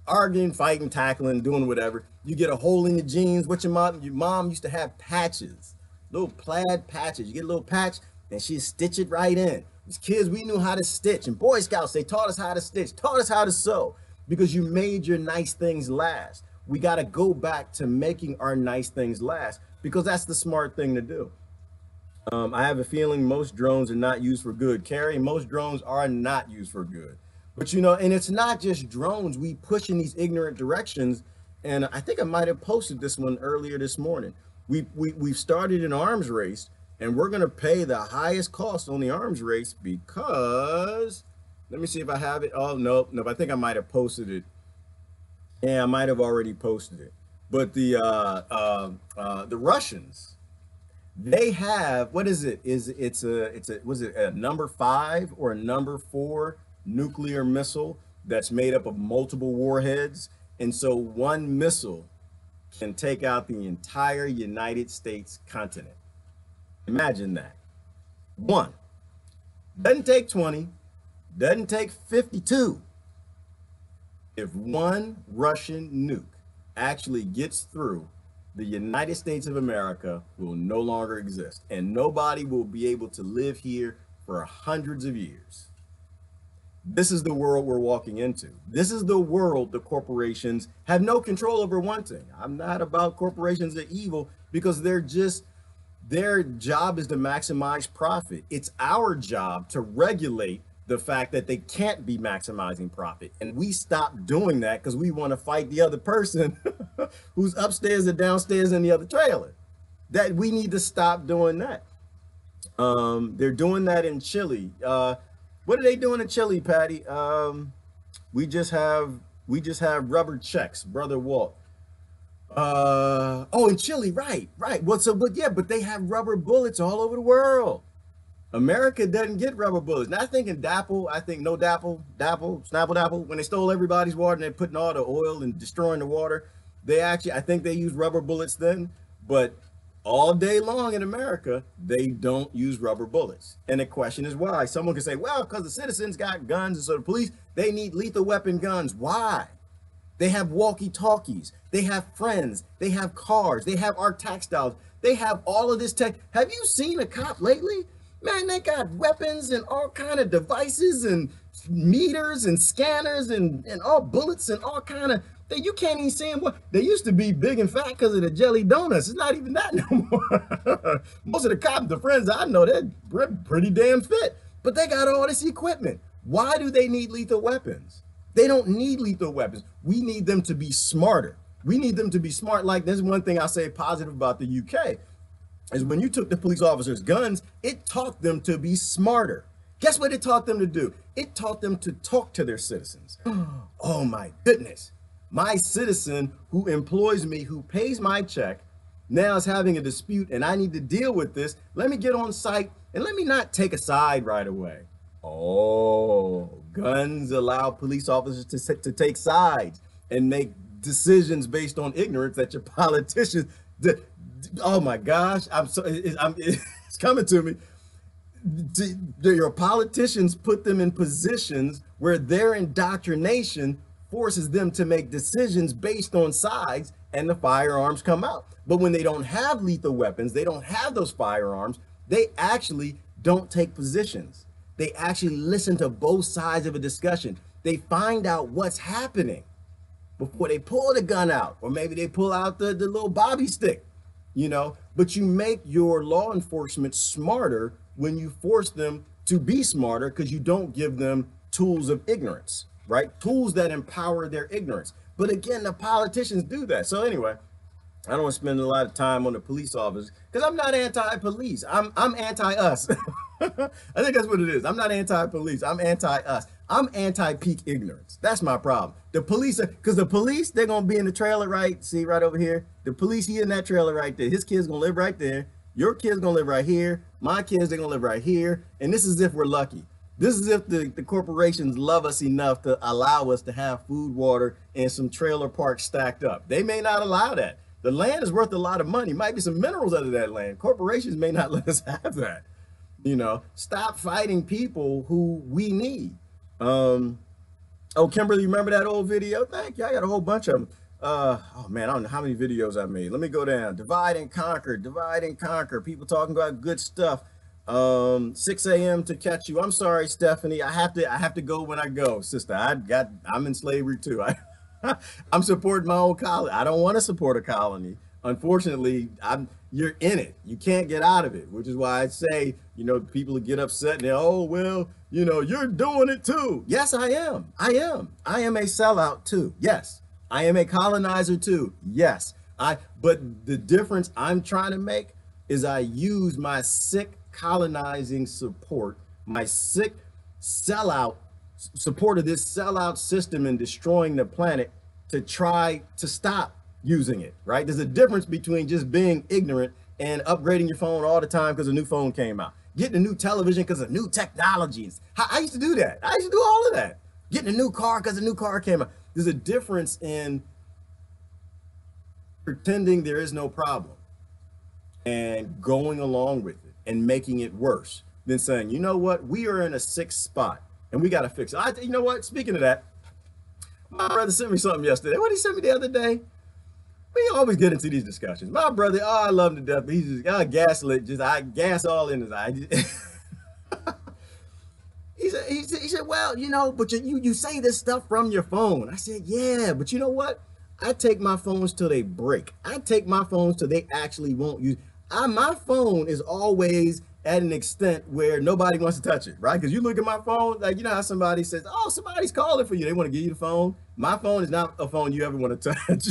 arguing, fighting, tackling, doing whatever. You get a hole in your jeans. What your mom used to have patches, little plaid patches. You get a little patch and she'd stitch it right in. As kids, we knew how to stitch, and Boy Scouts, they taught us how to stitch, taught us how to sew, because you made your nice things last. We got to go back to making our nice things last, because that's the smart thing to do. I have a feeling most drones are not used for good. Carrie, most drones are not used for good. But, you know, and it's not just drones. We push in these ignorant directions, and I think I might have posted this one earlier this morning. We've started an arms race, and we're going to pay the highest cost on the arms race because, let me see if I have it. Oh, no, I think I might have posted it. Yeah, I might have already posted it. But the Russians, they have, what is it? Was it a number 5 or a number 4 nuclear missile that's made up of multiple warheads? And so one missile can take out the entire United States continent. Imagine that. One. Doesn't take 20, doesn't take 52. If one Russian nuke actually gets through, the United States of America will no longer exist, and nobody will be able to live here for hundreds of years. This is the world we're walking into. This is the world the corporations have no control over. One thing, I'm not about corporations are evil, because they're just, their job is to maximize profit. It's our job to regulate the fact that they can't be maximizing profit. And we stop doing that because we want to fight the other person who's upstairs and downstairs in the other trailer. That we need to stop doing that. They're doing that in Chile. What are they doing in Chile, Patty? We just have rubber checks, Brother Walt. Oh, in Chile, right. Well, so, but yeah, but they have rubber bullets all over the world. America doesn't get rubber bullets. Now I think in Dapple, Snapple Dapple, when they stole everybody's water and they're putting all the oil and destroying the water, they actually, I think they use rubber bullets then, but all day long in America, they don't use rubber bullets. And the question is why? Someone can say, well, because the citizens got guns, and so the police, they need lethal weapon guns. Why? They have walkie-talkies, they have friends, they have cars, they have our textiles, they have all of this tech. Have you seen a cop lately? Man, they got weapons and all kind of devices and meters and scanners and all bullets and all kind of You can't even see them. They used to be big and fat because of the jelly donuts. It's not even that no more. Most of the cops, the friends I know, they're pretty damn fit, but they got all this equipment. Why do they need lethal weapons? They don't need lethal weapons. We need them to be smarter. We need them to be smart. Like, there's one thing I say positive about the UK is when you took the police officers' guns, it taught them to be smarter. Guess what it taught them to do? It taught them to talk to their citizens. Oh my goodness. My citizen who employs me, who pays my check, now is having a dispute and I need to deal with this. Let me get on site and let me not take a side right away. Oh, guns allow police officers to take sides and make decisions based on ignorance that your politicians, oh my gosh, it's coming to me. Your politicians put them in positions where their indoctrination forces them to make decisions based on sides and the firearms come out. But when they don't have lethal weapons, they don't have those firearms, they actually don't take positions. They actually listen to both sides of a discussion. They find out what's happening before they pull the gun out, or maybe they pull out the little bobby stick, you know. But you make your law enforcement smarter when you force them to be smarter, because you don't give them tools of ignorance, right? Tools that empower their ignorance. But again, the politicians do that. So anyway, I don't want to spend a lot of time on the police officers because I'm not anti-police. I'm anti-us. I think that's what it is. I'm not anti-police. I'm anti-us. I'm anti-peak ignorance. That's my problem. The police, because the police, they're going to be in the trailer, right? See, right over here. The police, he in that trailer right there. His kid's going to live right there. Your kid's going to live right here. My kids, they're going to live right here. And this is if we're lucky. This is if the corporations love us enough to allow us to have food, water, and some trailer parks stacked up. They may not allow that. The land is worth a lot of money. Might be some minerals under that land. Corporations may not let us have that. You know, stop fighting people who we need. Oh, Kimberly, you remember that old video? Thank you. I got a whole bunch of them. Oh man, I don't know how many videos I made. Let me go down. Divide and conquer, divide and conquer. People talking about good stuff. 6 a.m. to catch you. I'm sorry, Stephanie. I have to go when I go, sister. I'm in slavery too. I'm supporting my own colony. I don't want to support a colony. Unfortunately, you're in it. You can't get out of it, which is why I say, you know, people get upset and they're, oh, well, you know, you're doing it too. Yes, I am. I am a sellout too. Yes. I am a colonizer too. Yes. But the difference I'm trying to make is I use my sick colonizing support, my sick sellout support of this sellout system and destroying the planet to try to stop using it, right? There's a difference between just being ignorant and upgrading your phone all the time because a new phone came out, getting a new television because of new technologies. I used to do that. I used to do all of that. Getting a new car because a new car came out. There's a difference in pretending there is no problem and going along with it and making it worse than saying, you know what, we are in a sick spot and we got to fix it. You know what, speaking of that, my brother sent me something yesterday. What did he send me the other day? We always get into these discussions. My brother, oh, I love him to death, but he's just gaslit, I gas all in his eye. He said, well, you know, but you say this stuff from your phone. I said, yeah, but you know what? I take my phones till they break. I take my phones till they actually won't use. My phone is always at an extent where nobody wants to touch it, right? Because you look at my phone, like, you know how somebody says, oh, somebody's calling for you. They want to give you the phone. My phone is not a phone you ever want to touch.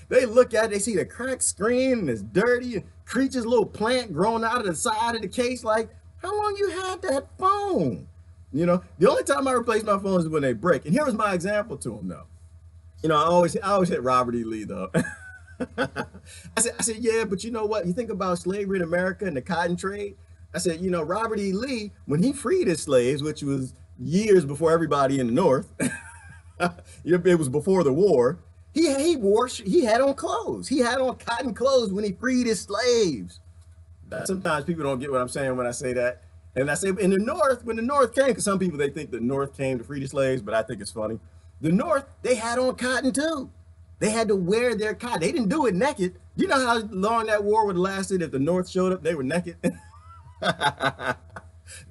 They look at it, they see the cracked screen and it's dirty and creatures, little plant growing out of the side of the case. Like, how long you had that phone? You know, the only time I replace my phone is when they break. And here was my example to him, though. You know, I always hit Robert E. Lee, though. I said, yeah, but you know what? You think about slavery in America and the cotton trade. I said, you know, Robert E. Lee, when he freed his slaves, which was years before everybody in the North, it was before the war. He had on clothes. He had on cotton clothes when he freed his slaves. Sometimes people don't get what I'm saying when I say that. And I say in the North, when the North came, because some people, they think the North came to free the slaves, but I think it's funny. The North, they had on cotton too. They had to wear their cotton. They didn't do it naked. You know how long that war would have lasted if the North showed up, they were naked. They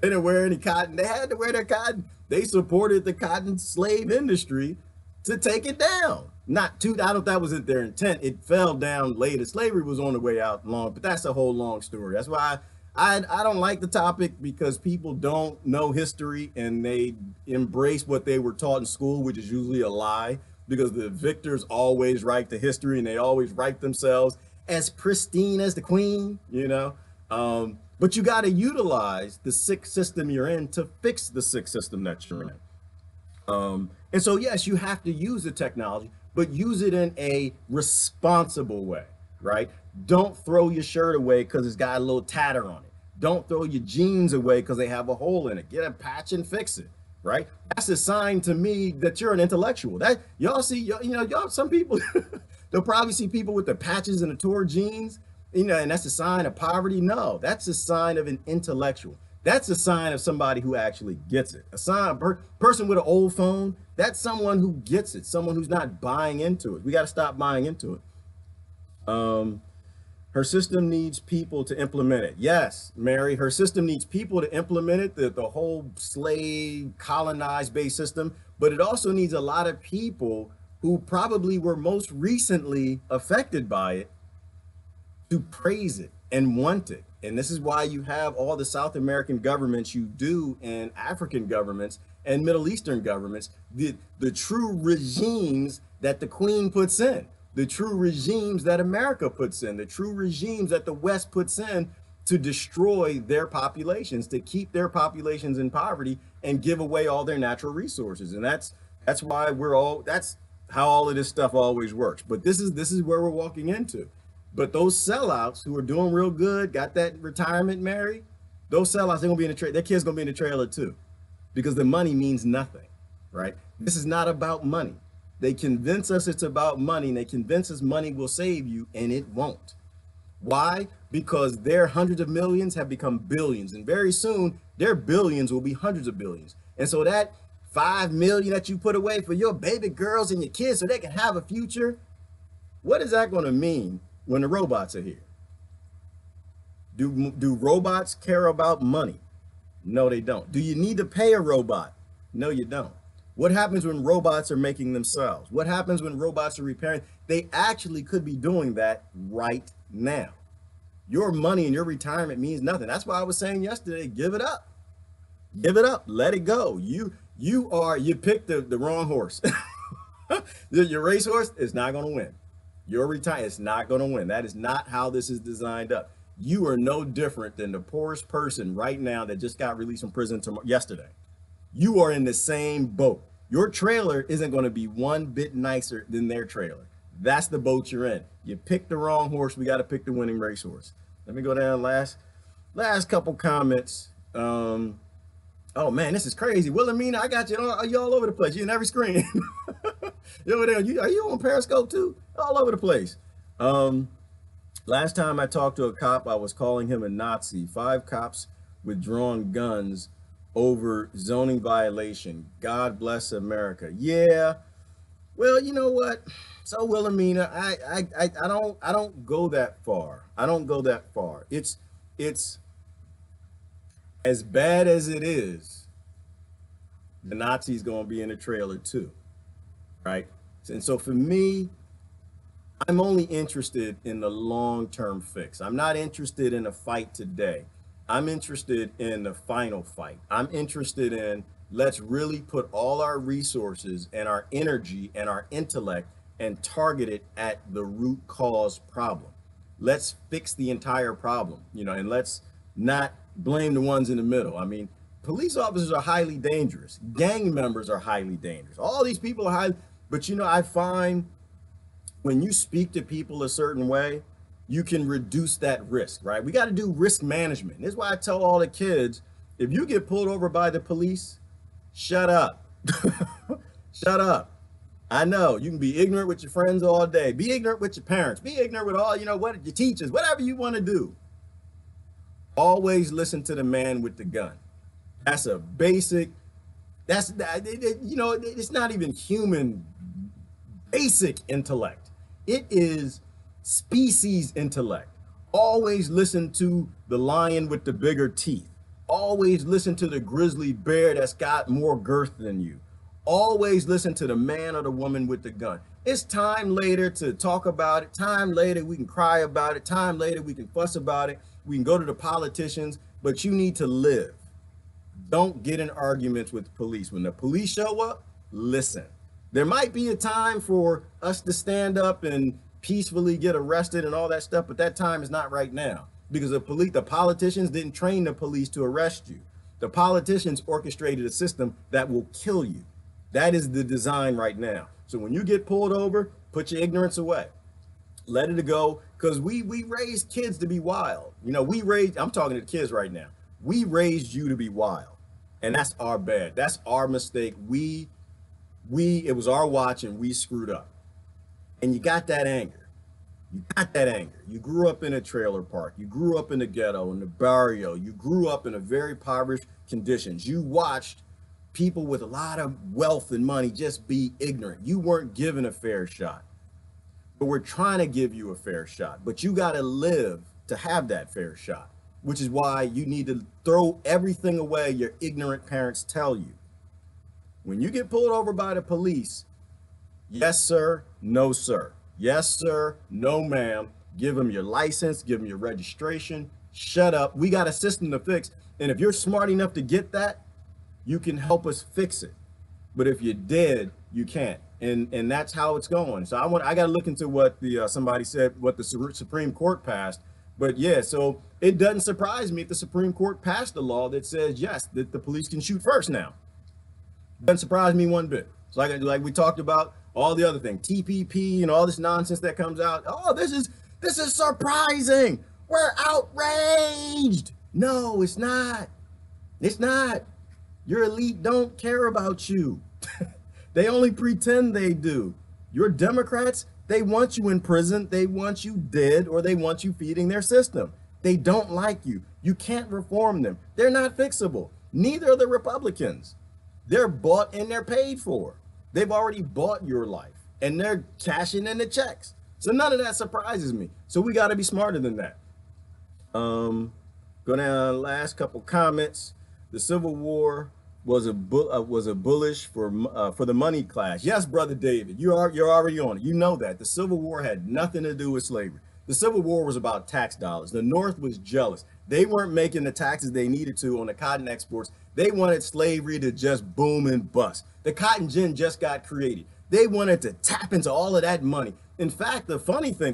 didn't wear any cotton. They had to wear their cotton. They supported the cotton slave industry to take it down. not too, I don't think that was their intent. It fell down later. Slavery was on the way out long, but that's a whole long story. That's why I don't like the topic, because people don't know history and they embrace what they were taught in school, which is usually a lie, because the victors always write the history and they always write themselves as pristine as the queen, you know. But you got to utilize the sick system you're in to fix the sick system that you're in. And so, yes, you have to use the technology, but use it in a responsible way, right? Don't throw your shirt away because it's got a little tatter on it. Don't throw your jeans away because they have a hole in it. Get a patch and fix it, right? That's a sign to me that you're an intellectual. That y'all see, you know, y'all, some people, they'll probably see people with the patches and the torn jeans, you know, and that's a sign of poverty. No, that's a sign of an intellectual. That's a sign of somebody who actually gets it. A sign, person with an old phone, that's someone who gets it, someone who's not buying into it. We got to stop buying into it. Her system needs people to implement it. Yes, Mary, her system needs people to implement it, the whole slave colonized based system, but it also needs a lot of people who probably were most recently affected by it to praise it and want it. And this is why you have all the South American governments you do, and African governments and Middle Eastern governments, the true regimes that the Queen puts in, the true regimes that America puts in, the true regimes that the West puts in to destroy their populations, to keep their populations in poverty and give away all their natural resources. And that's why that's how all of this stuff always works. But this is where we're walking into. But those sellouts who are doing real good, got that retirement, Mary, those sellouts, they're gonna be in the trailer. Their kids gonna be in the trailer too, because the money means nothing, right? This is not about money. They convince us it's about money, and they convince us money will save you, and it won't. Why? Because their hundreds of millions have become billions, and very soon their billions will be hundreds of billions. And so that $5 million that you put away for your baby girls and your kids so they can have a future, what is that going to mean when the robots are here? Do robots care about money? No, they don't. Do you need to pay a robot? No, you don't. What happens when robots are making themselves? What happens when robots are repairing? They actually could be doing that right now. Your money and your retirement means nothing. That's why I was saying yesterday, give it up. Give it up. Let it go. You picked the wrong horse. Your racehorse is not going to win. Your retirement is not going to win. That is not how this is designed up. You are no different than the poorest person right now that just got released from prison yesterday. You are in the same boat. Your trailer isn't going to be one bit nicer than their trailer. That's the boat you're in. You picked the wrong horse. We got to pick the winning racehorse. Let me go down last couple comments. Oh man, this is crazy. Wilhelmina, I got you all over the place. You're in every screen. You're over there. Are you on Periscope too? All over the place. Last time I talked to a cop, I was calling him a Nazi. 5 cops with drawn guns over zoning violation. God bless America. Yeah. Well, you know what? So Wilhelmina, I don't go that far. I don't go that far. It's as bad as it is. The Nazi's going to be in the trailer too, right? And so for me, I'm only interested in the long-term fix. I'm not interested in a fight today. I'm interested in the final fight. I'm interested in, let's really put all our resources and our energy and our intellect and target it at the root cause problem. Let's fix the entire problem, you know, and let's not blame the ones in the middle. I mean, police officers are highly dangerous. Gang members are highly dangerous. All these people are highly, but you know, I find when you speak to people a certain way, you can reduce that risk, right? We got to do risk management. This is why I tell all the kids, if you get pulled over by the police, shut up. Shut up. I know you can be ignorant with your friends all day. Be ignorant with your parents. Be ignorant with all, you know, what your teachers, whatever you want to do. Always listen to the man with the gun. That's a basic, you know, it's not even human basic intellect. It is species intellect. Always listen to the lion with the bigger teeth. Always listen to the grizzly bear that's got more girth than you. Always listen to the man or the woman with the gun. It's time later to talk about it. Time later we can cry about it. Time later we can fuss about it. We can go to the politicians, but you need to live. Don't get in arguments with the police. When the police show up, listen. There might be a time for us to stand up and peacefully get arrested and all that stuff, but that time is not right now, because the politicians didn't train the police to arrest you. The politicians orchestrated a system that will kill you. That is the design right now. So when you get pulled over, put your ignorance away. Let it go, because we raised kids to be wild. You know, I'm talking to the kids right now. We raised you to be wild, and that's our bad. That's our mistake. It was our watch and we screwed up. And you got that anger. You got that anger. You grew up in a trailer park. You grew up in the ghetto, in the barrio. You grew up in a very impoverished conditions. You watched people with a lot of wealth and money just be ignorant. You weren't given a fair shot. But we're trying to give you a fair shot. But you got to live to have that fair shot, which is why you need to throw everything away your ignorant parents tell you. When you get pulled over by the police, yes, sir, no, sir. Yes, sir, no, ma'am. Give them your license, give them your registration. Shut up. We got a system to fix. And if you're smart enough to get that, you can help us fix it. But if you're dead, you can't. And that's how it's going. So I got to look into what somebody said, what the Supreme Court passed. But yeah, so it doesn't surprise me if the Supreme Court passed a law that says, yes, that the police can shoot first now. Doesn't surprise me one bit. It's like we talked about all the other things, TPP and all this nonsense that comes out. Oh, this is surprising. We're outraged. No, it's not. It's not. Your elite don't care about you. They only pretend they do. Your Democrats, they want you in prison. They want you dead, or they want you feeding their system. They don't like you. You can't reform them. They're not fixable. Neither are the Republicans. They're bought and they're paid for. They've already bought your life and they're cashing in the checks. So none of that surprises me. So we got to be smarter than that. Go down last couple comments. The Civil War was a bullish for the money class. Yes, brother David, you're already on it. You know that the Civil War had nothing to do with slavery. The Civil War was about tax dollars. The North was jealous. They weren't making the taxes they needed to on the cotton exports. They wanted slavery to just boom and bust. The cotton gin just got created. They wanted to tap into all of that money. In fact, the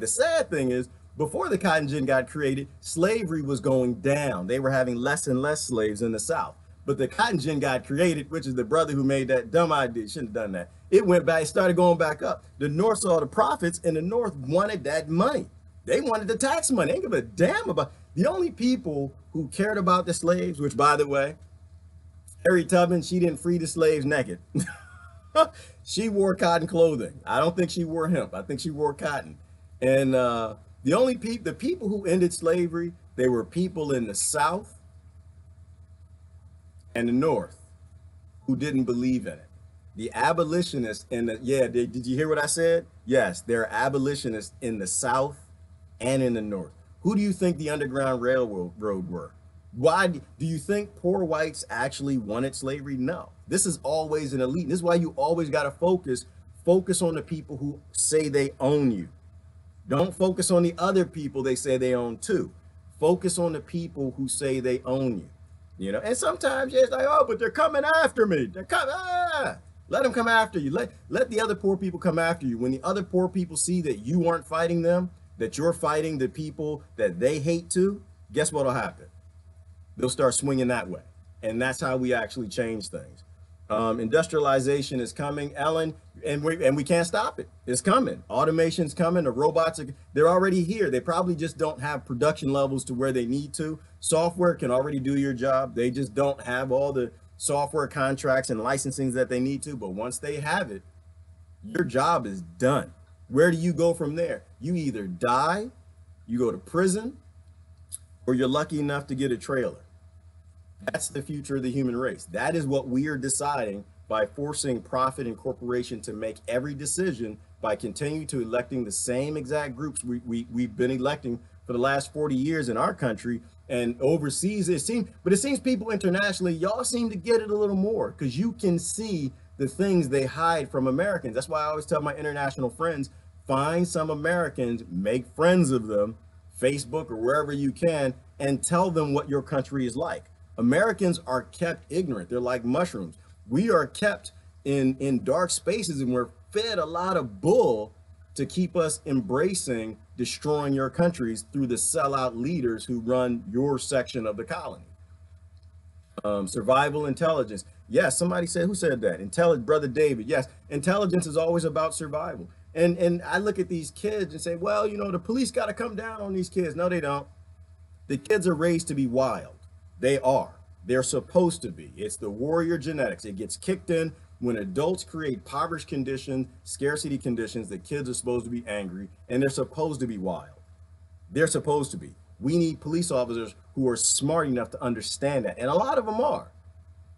sad thing is, before the cotton gin got created, slavery was going down. They were having less and less slaves in the South. But the cotton gin got created, which is the brother who made that dumb idea. Shouldn't have done that. It went back, it started going back up. The North saw the profits and the North wanted that money. They wanted the tax money. They didn't give a damn about. The only people who cared about the slaves, which, by the way, Harriet Tubman, she didn't free the slaves naked. She wore cotton clothing. I don't think she wore hemp. I think she wore cotton. And the people who ended slavery, they were people in the South and the North who didn't believe in it. The abolitionists did you hear what I said? Yes, there are abolitionists in the South and in the North. Who do you think the Underground Railroad were? Why do you think poor whites actually wanted slavery? No. This is always an elite. This is why you always got to focus on the people who say they own you. Don't focus on the other people they say they own too. Focus on the people who say they own you. You know, and sometimes it's like, oh, but they're coming after me. They're coming. Let them come after you. Let the other poor people come after you. When the other poor people see that you aren't fighting them, that you're fighting the people that they hate too, guess what'll happen? They'll start swinging that way. And that's how we actually change things. Industrialization is coming, Ellen, and we can't stop it. It's coming. Automation's coming. The robots they're already here. They probably just don't have production levels to where they need to. Software can already do your job. They just don't have all the software contracts and licensings that they need to. But once they have it, your job is done. Where do you go from there? You either die, you go to prison, or you're lucky enough to get a trailer. That's the future of the human race. That is what we are deciding by forcing profit and corporation to make every decision by continuing to electing the same exact groups we've been electing for the last 40 years in our country and overseas. It seems people internationally, y'all seem to get it a little more because you can see the things they hide from Americans. That's why I always tell my international friends, find some Americans, make friends of them, Facebook or wherever you can, and tell them what your country is like. Americans are kept ignorant. They're like mushrooms. We are kept in dark spaces, and we're fed a lot of bull to keep us embracing destroying your countries through the sellout leaders who run your section of the colony. Survival intelligence. Yes, somebody said, who said that? Brother David. Yes, intelligence is always about survival. And I look at these kids and say, well, you know, the police got to come down on these kids. No, they don't. The kids are raised to be wild. They are. They're supposed to be. It's the warrior genetics. It gets kicked in when adults create impoverished conditions, scarcity conditions. The kids are supposed to be angry, and they're supposed to be wild. They're supposed to be. We need police officers who are smart enough to understand that, and a lot of them are.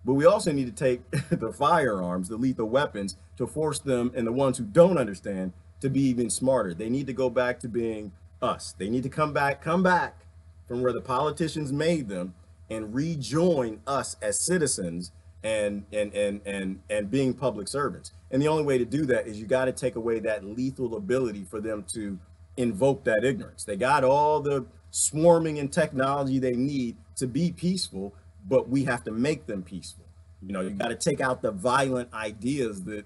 But we also need to take the firearms, the lethal weapons, to force them, and the ones who don't understand, to be even smarter. They need to go back to being us. They need to come back from where the politicians made them and rejoin us as citizens and being public servants. And the only way to do that is you got to take away that lethal ability for them to invoke that ignorance. They got all the swarming and technology they need to be peaceful, but we have to make them peaceful. You know, you got to take out the violent ideas that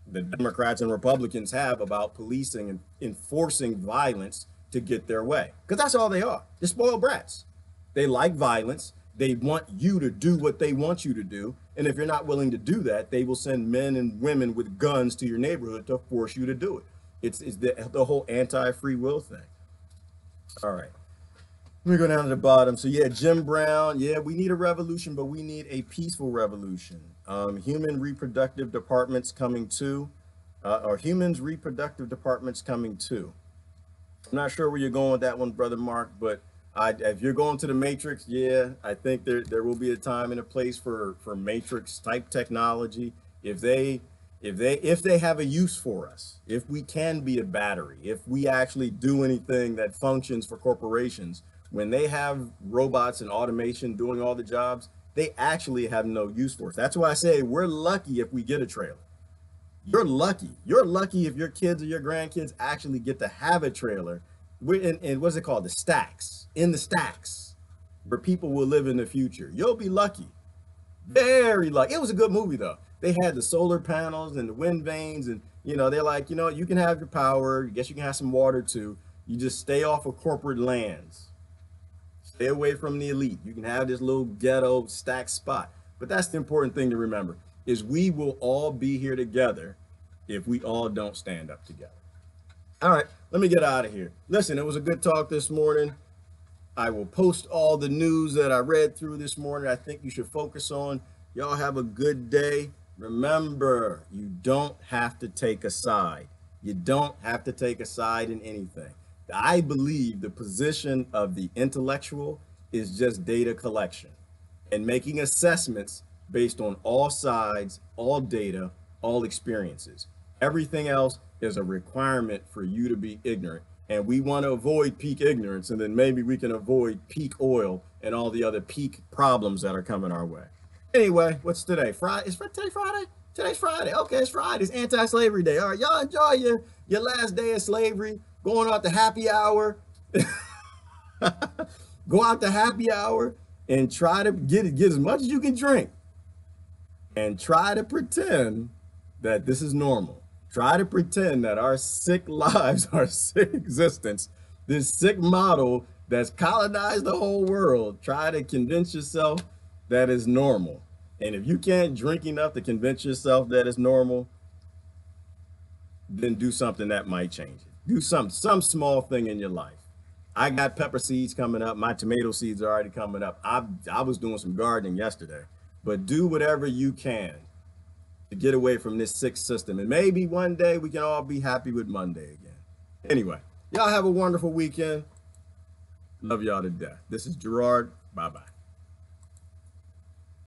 the Democrats and Republicans have about policing and enforcing violence to get their way, because that's all they are. They're spoiled brats. They like violence. They want you to do what they want you to do. And if you're not willing to do that, they will send men and women with guns to your neighborhood to force you to do it. It's the whole anti-free will thing. All right. Let me go down to the bottom. So yeah, Jim Brown. Yeah, we need a revolution, but we need a peaceful revolution. Human reproductive departments coming too. Or humans reproductive departments coming too. I'm not sure where you're going with that one, Brother Mark, but if you're going to the Matrix, yeah, I think there will be a time and a place for Matrix type technology. If they have a use for us, if we can be a battery, if we actually do anything that functions for corporations, when they have robots and automation doing all the jobs, they actually have no use for us. That's why I say we're lucky if we get a trailer. You're lucky. You're lucky if your kids or your grandkids actually get to have a trailer. We're in what's it called? The stacks. In the stacks, where people will live in the future. You'll be lucky. Very lucky. It was a good movie though. They had the solar panels and the wind vanes, and you know, they're like, you know, you can have your power. I guess you can have some water too. You just stay off of corporate lands. Stay away from the elite. You can have this little ghetto stack spot. But that's the important thing to remember, is we will all be here together if we all don't stand up together. All right, let me get out of here. Listen, it was a good talk this morning. I will post all the news that I read through this morning. I think you should focus on. Y'all have a good day. Remember, you don't have to take a side. You don't have to take a side in anything. I believe the position of the intellectual is just data collection and making assessments based on all sides, all data, all experiences. Everything else is a requirement for you to be ignorant. And we want to avoid peak ignorance, and then maybe we can avoid peak oil and all the other peak problems that are coming our way. Anyway, what's today? Friday? Is today Friday? Today's Friday. Okay, it's Friday. It's Anti-Slavery Day. All right, y'all enjoy your last day of slavery. Going out to happy hour. Go out to happy hour and try to get as much as you can drink. And try to pretend that this is normal. Try to pretend that our sick lives, our sick existence, this sick model that's colonized the whole world, try to convince yourself that is normal. And if you can't drink enough to convince yourself that it's normal, then do something that might change it. Do some small thing in your life. I got pepper seeds coming up. My tomato seeds are already coming up. I was doing some gardening yesterday, but do whatever you can to get away from this sick system. And maybe one day we can all be happy with Monday again. Anyway, y'all have a wonderful weekend. Love y'all to death. This is Gerard. Bye-bye.